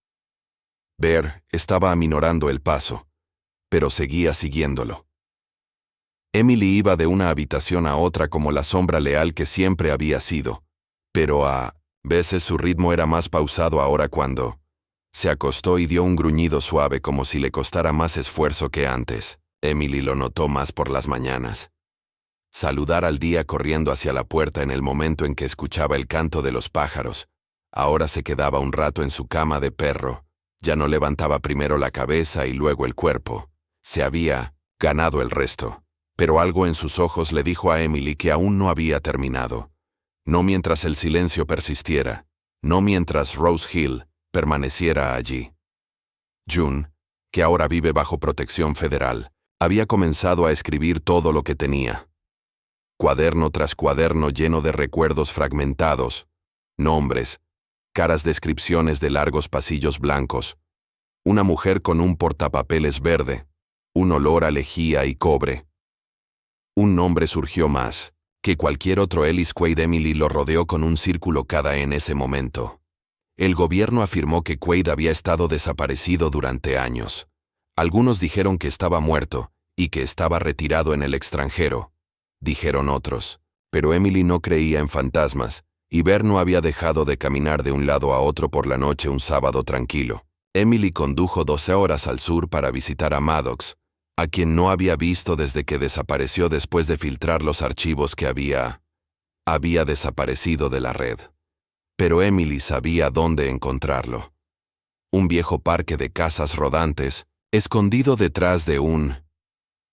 Bear estaba aminorando el paso, pero seguía siguiéndolo. Emily iba de una habitación a otra como la sombra leal que siempre había sido, pero a veces su ritmo era más pausado. Ahora, cuando se acostó y dio un gruñido suave como si le costara más esfuerzo que antes, Emily lo notó más por las mañanas. Saludar al día corriendo hacia la puerta en el momento en que escuchaba el canto de los pájaros. Ahora se quedaba un rato en su cama de perro. Ya no levantaba primero la cabeza y luego el cuerpo. Se había ganado el resto. Pero algo en sus ojos le dijo a Emily que aún no había terminado. No mientras el silencio persistiera. No mientras Rose Hill permaneciera allí. June, que ahora vive bajo protección federal, había comenzado a escribir todo lo que tenía. Cuaderno tras cuaderno lleno de recuerdos fragmentados, nombres, caras, descripciones de largos pasillos blancos, una mujer con un portapapeles verde, un olor a lejía y cobre. Un nombre surgió más que cualquier otro: Ellis Quaid. Emily lo rodeó con un círculo cada en ese momento. El gobierno afirmó que Quaid había estado desaparecido durante años. Algunos dijeron que estaba muerto y que estaba retirado en el extranjero, dijeron otros. Pero Emily no creía en fantasmas, y Bear no había dejado de caminar de un lado a otro por la noche un sábado tranquilo. Emily condujo 12 horas al sur para visitar a Maddox, a quien no había visto desde que desapareció después de filtrar los archivos que había desaparecido de la red. Pero Emily sabía dónde encontrarlo. Un viejo parque de casas rodantes, escondido detrás de un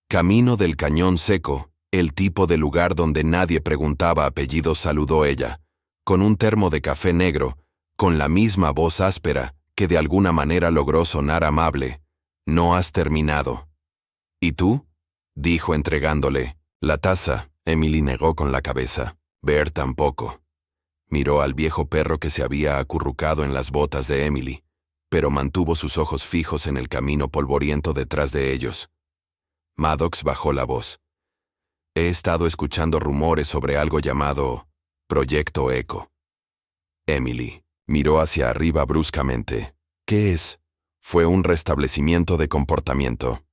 camino del cañón seco, el tipo de lugar donde nadie preguntaba apellidos, saludó ella, con un termo de café negro, con la misma voz áspera, que de alguna manera logró sonar amable. «¿No has terminado?» «¿Y tú?» dijo entregándole la taza. Emily negó con la cabeza. Bear tampoco. Miró al viejo perro que se había acurrucado en las botas de Emily, pero mantuvo sus ojos fijos en el camino polvoriento detrás de ellos. Maddox bajó la voz. «He estado escuchando rumores sobre algo llamado Proyecto Eco». Emily miró hacia arriba bruscamente. «¿Qué es?» «Fue un restablecimiento de comportamiento.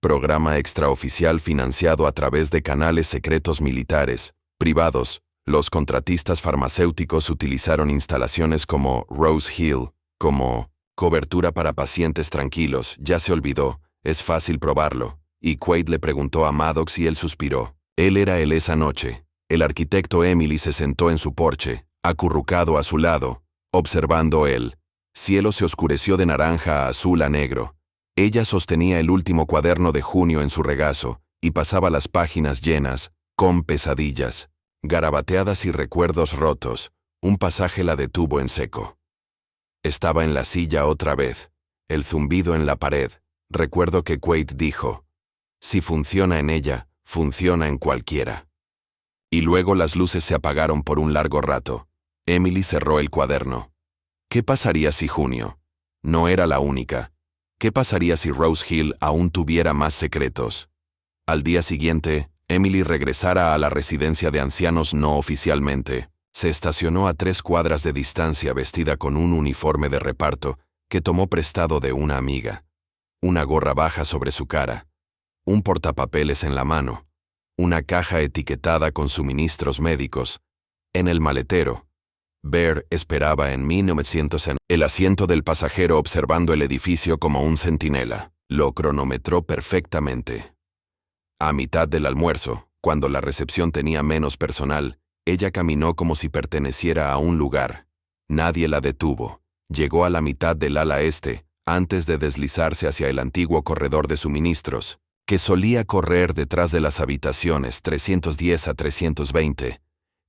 Programa extraoficial financiado a través de canales secretos militares, privados. Los contratistas farmacéuticos utilizaron instalaciones como Rose Hill, como cobertura para pacientes tranquilos. Ya se olvidó, es fácil probarlo». Y Quaid le preguntó a Maddox y él suspiró. Él era él esa noche. El arquitecto Emily se sentó en su porche, acurrucado a su lado, observando el cielo. Se oscureció de naranja a azul a negro. Ella sostenía el último cuaderno de junio en su regazo, y pasaba las páginas llenas, con pesadillas, garabateadas y recuerdos rotos. Un pasaje la detuvo en seco. Estaba en la silla otra vez, el zumbido en la pared. Recuerdo que Quaid dijo, «Si funciona en ella, funciona en cualquiera». Y luego las luces se apagaron por un largo rato. Emily cerró el cuaderno. ¿Qué pasaría si junio no era la única? ¿Qué pasaría si Rose Hill aún tuviera más secretos? Al día siguiente, Emily regresara a la residencia de ancianos no oficialmente. Se estacionó a 3 cuadras de distancia vestida con un uniforme de reparto que tomó prestado de una amiga. Una gorra baja sobre su cara, un portapapeles en la mano, una caja etiquetada con suministros médicos. En el maletero, Bear esperaba en 1900 en el asiento del pasajero observando el edificio como un centinela. Lo cronometró perfectamente. A mitad del almuerzo, cuando la recepción tenía menos personal, ella caminó como si perteneciera a un lugar. Nadie la detuvo. Llegó a la mitad del ala este, antes de deslizarse hacia el antiguo corredor de suministros, que solía correr detrás de las habitaciones 310 a 320.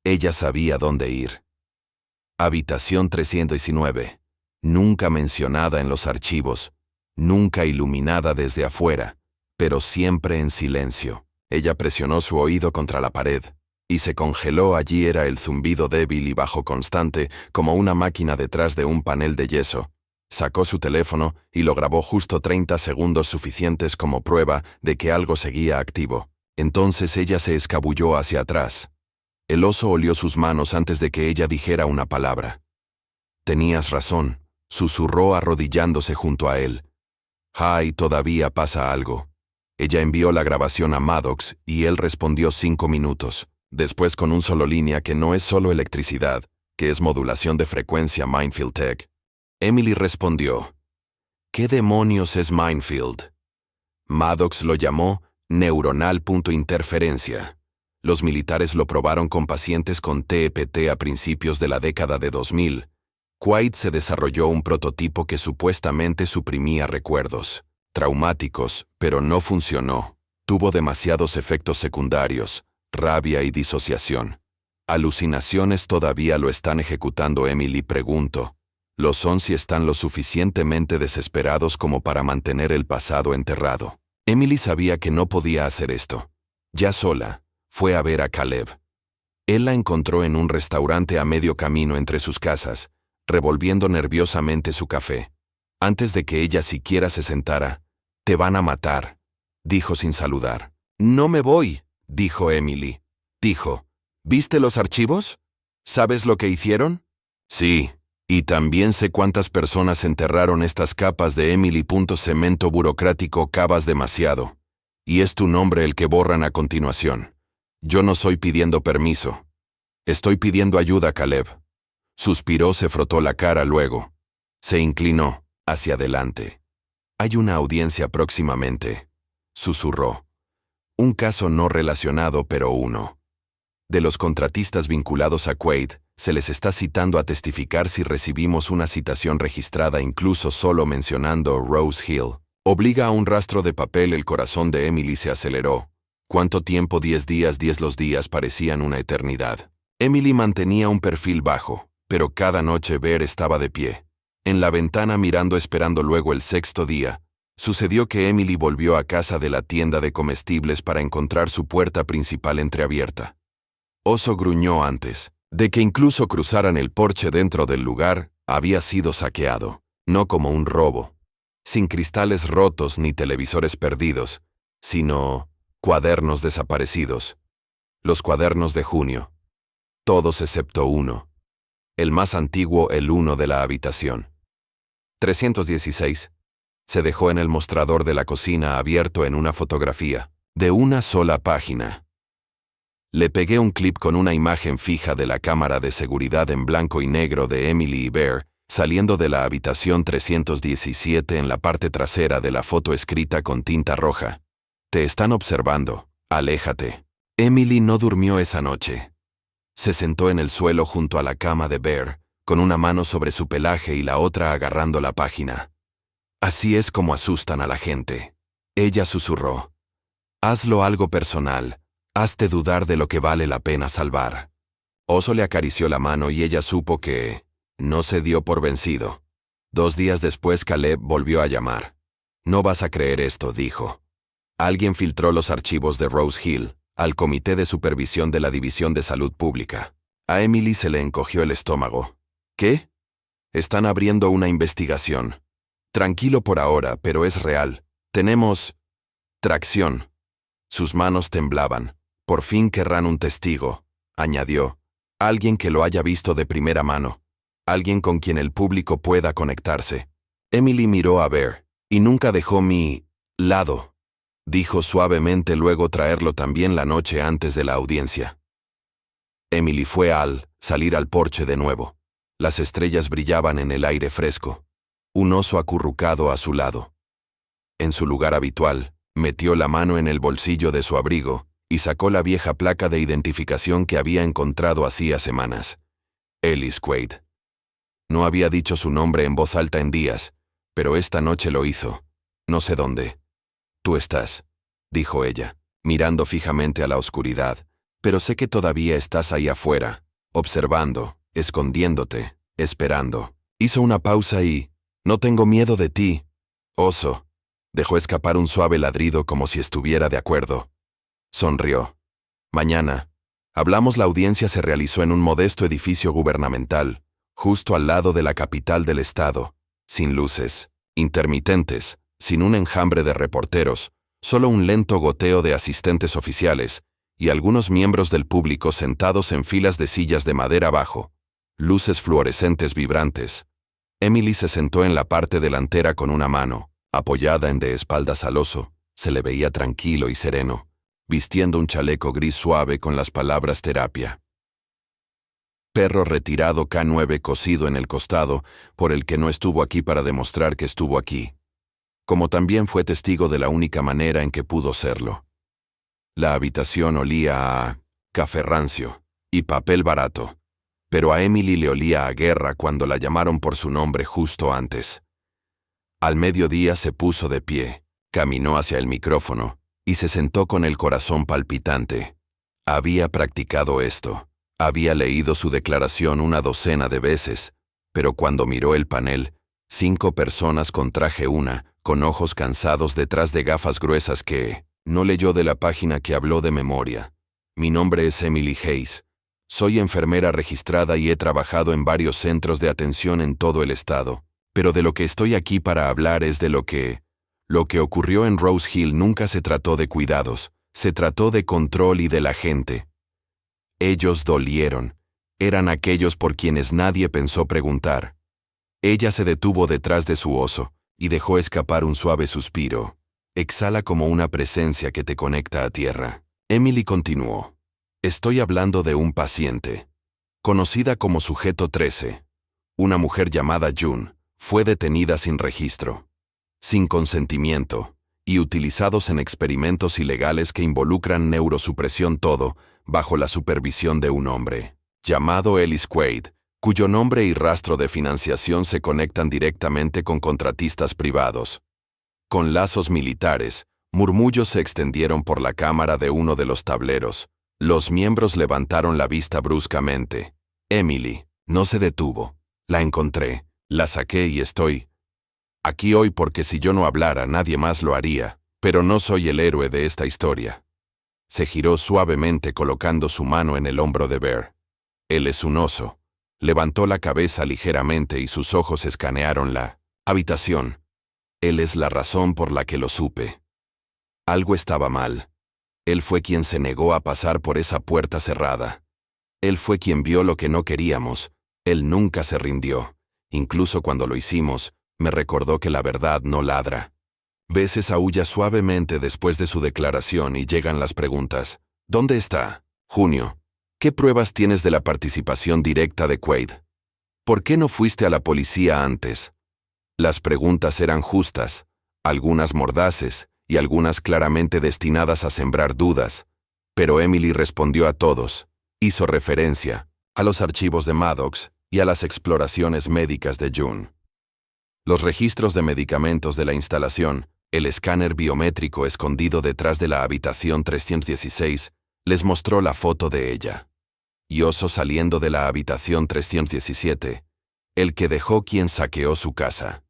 Ella sabía dónde ir. Habitación 319. Nunca mencionada en los archivos, nunca iluminada desde afuera, pero siempre en silencio. Ella presionó su oído contra la pared, y se congeló. Allí era el zumbido débil y bajo constante, como una máquina detrás de un panel de yeso. Sacó su teléfono y lo grabó justo 30 segundos, suficientes como prueba de que algo seguía activo. Entonces ella se escabulló hacia atrás. El oso olió sus manos antes de que ella dijera una palabra. «Tenías razón», susurró arrodillándose junto a él. «Ay, todavía pasa algo». Ella envió la grabación a Maddox y él respondió 5 minutos, después con un solo línea que no es solo electricidad, que es modulación de frecuencia Minefield Tech. Emily respondió, «¿Qué demonios es Minefield?» Maddox lo llamó neuronal.interferencia. Los militares lo probaron con pacientes con TEPT a principios de la década de 2000. Quaid se desarrolló un prototipo que supuestamente suprimía recuerdos traumáticos, pero no funcionó. Tuvo demasiados efectos secundarios, rabia y disociación. ¿Alucinaciones todavía lo están ejecutando? Emily preguntó. Lo son si están lo suficientemente desesperados como para mantener el pasado enterrado. Emily sabía que no podía hacer esto. Ya sola, fue a ver a Caleb. Él la encontró en un restaurante a medio camino entre sus casas, revolviendo nerviosamente su café. Antes de que ella siquiera se sentara, «Te van a matar», dijo sin saludar. «No me voy», dijo Emily. Dijo, «¿Viste los archivos? ¿Sabes lo que hicieron?» «Sí, Y también sé cuántas personas enterraron estas capas de Emily. Cemento burocrático, cavas demasiado. Y es tu nombre el que borran a continuación. Yo no estoy pidiendo permiso. Estoy pidiendo ayuda, Caleb. Suspiró, se frotó la cara luego. Se inclinó hacia adelante. Hay una audiencia próximamente, susurró. Un caso no relacionado, pero uno. De los contratistas vinculados a Quaid, se les está citando a testificar si recibimos una citación registrada, incluso solo mencionando Rose Hill. Obliga a un rastro de papel. El corazón de Emily se aceleró. ¿Cuánto tiempo? 10 días. Los días parecían una eternidad. Emily mantenía un perfil bajo, pero cada noche Bear estaba de pie, en la ventana mirando, esperando. Luego, el sexto día, sucedió que Emily volvió a casa de la tienda de comestibles para encontrar su puerta principal entreabierta. Oso gruñó antes de que incluso cruzaran el porche. Dentro del lugar había sido saqueado, no como un robo, sin cristales rotos ni televisores perdidos, sino cuadernos desaparecidos. Los cuadernos de junio. Todos excepto uno. El más antiguo, el uno de la habitación. 316. Se dejó en el mostrador de la cocina, abierto en una fotografía, de una sola página. Le pegué un clip con una imagen fija de la cámara de seguridad en blanco y negro de Emily y Bear, saliendo de la habitación 317 en la parte trasera de la foto, escrita con tinta roja. Te están observando, aléjate. Emily no durmió esa noche. Se sentó en el suelo junto a la cama de Bear, con una mano sobre su pelaje y la otra agarrando la página. Así es como asustan a la gente. Ella susurró. Hazlo algo personal. Hazte dudar de lo que vale la pena salvar. Oso le acarició la mano y ella supo que no se dio por vencido. 2 días después, Caleb volvió a llamar. No vas a creer esto, dijo. Alguien filtró los archivos de Rose Hill al Comité de Supervisión de la División de Salud Pública. A Emily se le encogió el estómago. ¿Qué? Están abriendo una investigación. Tranquilo por ahora, pero es real. Tenemos tracción. Sus manos temblaban. Por fin querrán un testigo, añadió. Alguien que lo haya visto de primera mano. Alguien con quien el público pueda conectarse. Emily miró a Bear. Y nunca dejó mi lado, dijo suavemente, luego traerlo también la noche antes de la audiencia. Emily fue al salir al porche de nuevo. Las estrellas brillaban en el aire fresco. Un oso acurrucado a su lado. En su lugar habitual, metió la mano en el bolsillo de su abrigo y sacó la vieja placa de identificación que había encontrado hacía semanas. Ellis Quaid. No había dicho su nombre en voz alta en días, pero esta noche lo hizo. No sé dónde. Tú estás, dijo ella, mirando fijamente a la oscuridad, pero sé que todavía estás ahí afuera, observando, escondiéndote, esperando. Hizo una pausa y, no tengo miedo de ti, oso. Dejó escapar un suave ladrido como si estuviera de acuerdo. Sonrió. Mañana. Hablamos. La audiencia se realizó en un modesto edificio gubernamental, justo al lado de la capital del estado, sin luces, intermitentes, sin un enjambre de reporteros, solo un lento goteo de asistentes oficiales y algunos miembros del público sentados en filas de sillas de madera abajo, luces fluorescentes vibrantes. Emily se sentó en la parte delantera con una mano apoyada en de espaldas al oso. Se le veía tranquilo y sereno, vistiendo un chaleco gris suave con las palabras terapia. Perro retirado K9 cosido en el costado, por el que no estuvo aquí para demostrar que estuvo aquí. Como también fue testigo de la única manera en que pudo serlo. La habitación olía a café rancio y papel barato, pero a Emily le olía a guerra cuando la llamaron por su nombre justo antes. Al mediodía se puso de pie, caminó hacia el micrófono y se sentó con el corazón palpitante. Había practicado esto, había leído su declaración una docena de veces, pero cuando miró el panel, 5 personas con traje, una, con ojos cansados detrás de gafas gruesas que no leyó de la página que habló de memoria. Mi nombre es Emily Hayes. Soy enfermera registrada y he trabajado en varios centros de atención en todo el estado. Pero de lo que estoy aquí para hablar es de lo que ocurrió en Rose Hill. Nunca se trató de cuidados, se trató de control y de la gente. Ellos dolieron. Eran aquellos por quienes nadie pensó preguntar. Ella se detuvo detrás de su oso y dejó escapar un suave suspiro. Exhala como una presencia que te conecta a tierra. Emily continuó. Estoy hablando de un paciente. Conocida como Sujeto 13. Una mujer llamada June fue detenida sin registro, sin consentimiento, y utilizados en experimentos ilegales que involucran neurosupresión, todo bajo la supervisión de un hombre llamado Ellis Quaid, cuyo nombre y rastro de financiación se conectan directamente con contratistas privados. Con lazos militares, murmullos se extendieron por la cámara de uno de los tableros. Los miembros levantaron la vista bruscamente. Emily no se detuvo. La encontré, la saqué y estoy aquí hoy porque si yo no hablara nadie más lo haría, pero no soy el héroe de esta historia. Se giró suavemente colocando su mano en el hombro de Bear. Él es un oso. Levantó la cabeza ligeramente y sus ojos escanearon la habitación. Él es la razón por la que lo supe. Algo estaba mal. Él fue quien se negó a pasar por esa puerta cerrada. Él fue quien vio lo que no queríamos. Él nunca se rindió. Incluso cuando lo hicimos, me recordó que la verdad no ladra. Veces aúlla suavemente después de su declaración y llegan las preguntas. ¿Dónde está? Junio. ¿Qué pruebas tienes de la participación directa de Quaid? ¿Por qué no fuiste a la policía antes? Las preguntas eran justas, algunas mordaces y algunas claramente destinadas a sembrar dudas, pero Emily respondió a todos. Hizo referencia a los archivos de Maddox y a las exploraciones médicas de June. Los registros de medicamentos de la instalación, el escáner biométrico escondido detrás de la habitación 316, les mostró la foto de ella. Y oso saliendo de la habitación 317, el que dejó quien saqueó su casa.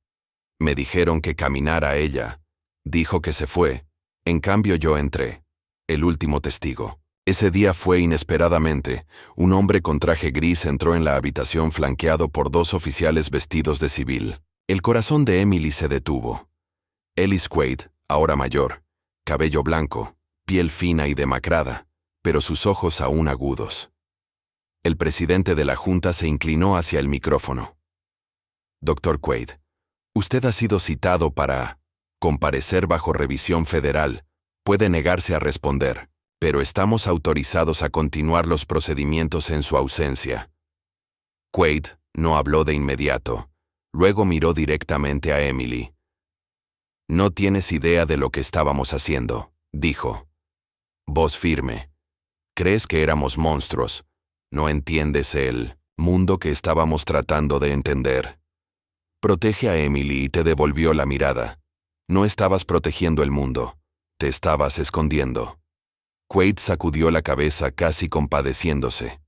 Me dijeron que caminara a ella. Dijo que se fue. En cambio yo entré. El último testigo. Ese día fue inesperadamente. Un hombre con traje gris entró en la habitación flanqueado por dos oficiales vestidos de civil. El corazón de Emily se detuvo. Ellis Quaid, ahora mayor, cabello blanco, piel fina y demacrada, pero sus ojos aún agudos. El presidente de la Junta se inclinó hacia el micrófono. Dr. Quaid, usted ha sido citado para comparecer bajo revisión federal. Puede negarse a responder, pero estamos autorizados a continuar los procedimientos en su ausencia. Quaid no habló de inmediato. Luego miró directamente a Emily. No tienes idea de lo que estábamos haciendo, dijo. Voz firme. ¿Crees que éramos monstruos? No entiendes el mundo que estábamos tratando de entender. Protege a Emily y te devolvió la mirada. No estabas protegiendo el mundo. Te estabas escondiendo. Quaid sacudió la cabeza casi compadeciéndose.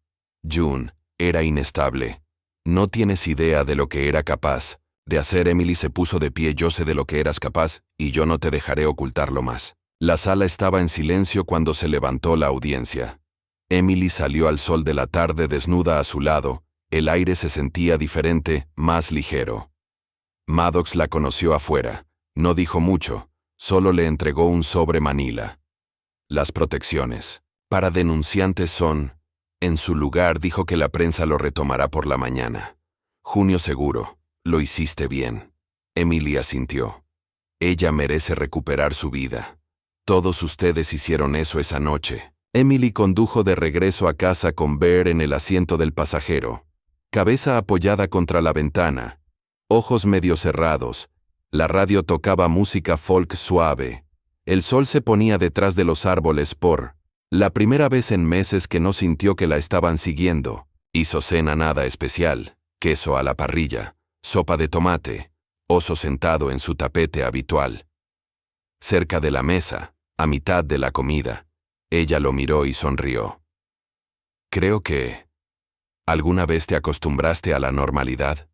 June era inestable. No tienes idea de lo que era capaz de hacer. Emily se puso de pie. Yo sé de lo que eras capaz, y yo no te dejaré ocultarlo más. La sala estaba en silencio cuando se levantó la audiencia. Emily salió al sol de la tarde desnuda a su lado. El aire se sentía diferente, más ligero. Maddox la conoció afuera. No dijo mucho, solo le entregó un sobre manila. Las protecciones para denunciantes son. En su lugar dijo que la prensa lo retomará por la mañana. Junio seguro, lo hiciste bien. Emily asintió. Ella merece recuperar su vida. Todos ustedes hicieron eso esa noche. Emily condujo de regreso a casa con Bear en el asiento del pasajero. Cabeza apoyada contra la ventana. Ojos medio cerrados. La radio tocaba música folk suave. El sol se ponía detrás de los árboles por la primera vez en meses que no sintió que la estaban siguiendo. Hizo cena nada especial. Queso a la parrilla. Sopa de tomate. Oso sentado en su tapete habitual. Cerca de la mesa, a mitad de la comida. Ella lo miró y sonrió. Creo que ¿alguna vez te acostumbraste a la normalidad?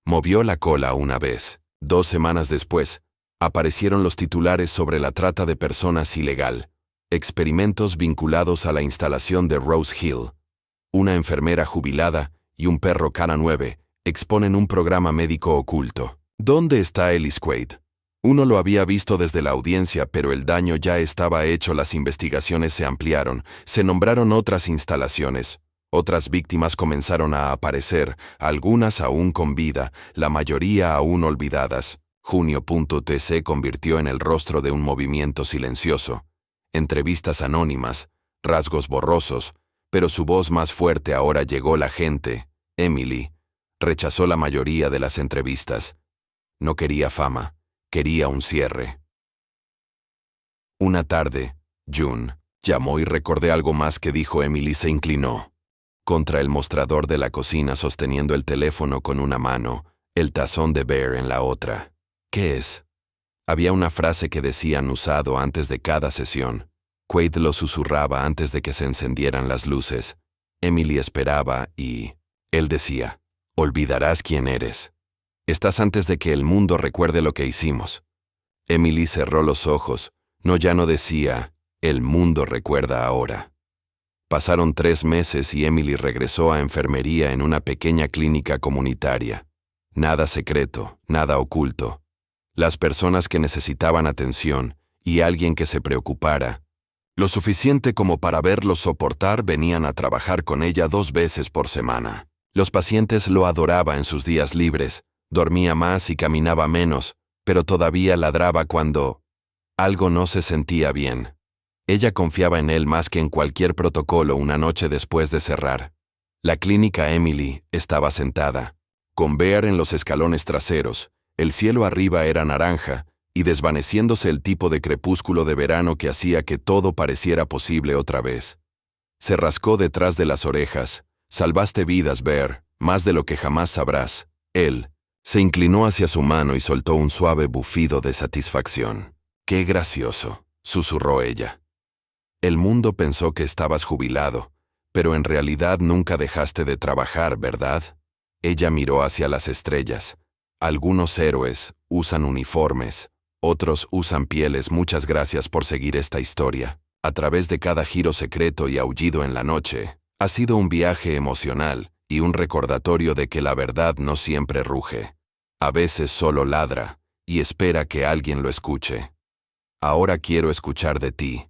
Movió la cola una vez. 2 semanas después, aparecieron los titulares sobre la trata de personas ilegal. Experimentos vinculados a la instalación de Rose Hill. Una enfermera jubilada y un perro cara 9 exponen un programa médico oculto. ¿Dónde está Ellis Quaid? Uno lo había visto desde la audiencia, pero el daño ya estaba hecho. Las investigaciones se ampliaron, se nombraron otras instalaciones. Otras víctimas comenzaron a aparecer, algunas aún con vida, la mayoría aún olvidadas. Junio.t se convirtió en el rostro de un movimiento silencioso. Entrevistas anónimas, rasgos borrosos, pero su voz más fuerte ahora llegó la gente. Emily rechazó la mayoría de las entrevistas. No quería fama, quería un cierre. Una tarde, June llamó y recordé algo más que dijo. Emily se inclinó contra el mostrador de la cocina sosteniendo el teléfono con una mano, el tazón de Bear en la otra. ¿Qué es? Había una frase que decían usado antes de cada sesión. Quaid lo susurraba antes de que se encendieran las luces. Emily esperaba y él decía, olvidarás quién eres. Estás antes de que el mundo recuerde lo que hicimos. Emily cerró los ojos. Ya no decía, el mundo recuerda ahora. Pasaron 3 meses y Emily regresó a enfermería en una pequeña clínica comunitaria. Nada secreto, nada oculto. Las personas que necesitaban atención y alguien que se preocupara, lo suficiente como para verlo soportar, venían a trabajar con ella 2 veces por semana. Los pacientes lo adoraban en sus días libres, dormía más y caminaba menos, pero todavía ladraba cuando algo no se sentía bien. Ella confiaba en él más que en cualquier protocolo. Una noche después de cerrar la clínica, Emily estaba sentada, con Bear en los escalones traseros. El cielo arriba era naranja, y desvaneciéndose el tipo de crepúsculo de verano que hacía que todo pareciera posible otra vez. Se rascó detrás de las orejas. Salvaste vidas, Bear, más de lo que jamás sabrás. Él se inclinó hacia su mano y soltó un suave bufido de satisfacción. «Qué gracioso», susurró ella. El mundo pensó que estabas jubilado, pero en realidad nunca dejaste de trabajar, ¿verdad? Ella miró hacia las estrellas. Algunos héroes usan uniformes, otros usan pieles. Muchas gracias por seguir esta historia. A través de cada giro secreto y aullido en la noche, ha sido un viaje emocional y un recordatorio de que la verdad no siempre ruge. A veces solo ladra y espera que alguien lo escuche. Ahora quiero escuchar de ti.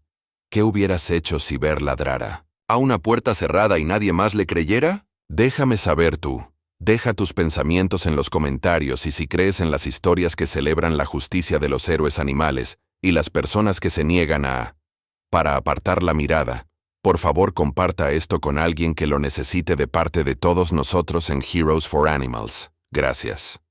¿Qué hubieras hecho si Bear ladrara? ¿A una puerta cerrada y nadie más le creyera? Déjame saber tú. Deja tus pensamientos en los comentarios y si crees en las historias que celebran la justicia de los héroes animales y las personas que se niegan para apartar la mirada, por favor comparta esto con alguien que lo necesite de parte de todos nosotros en Heroes for Animals. Gracias.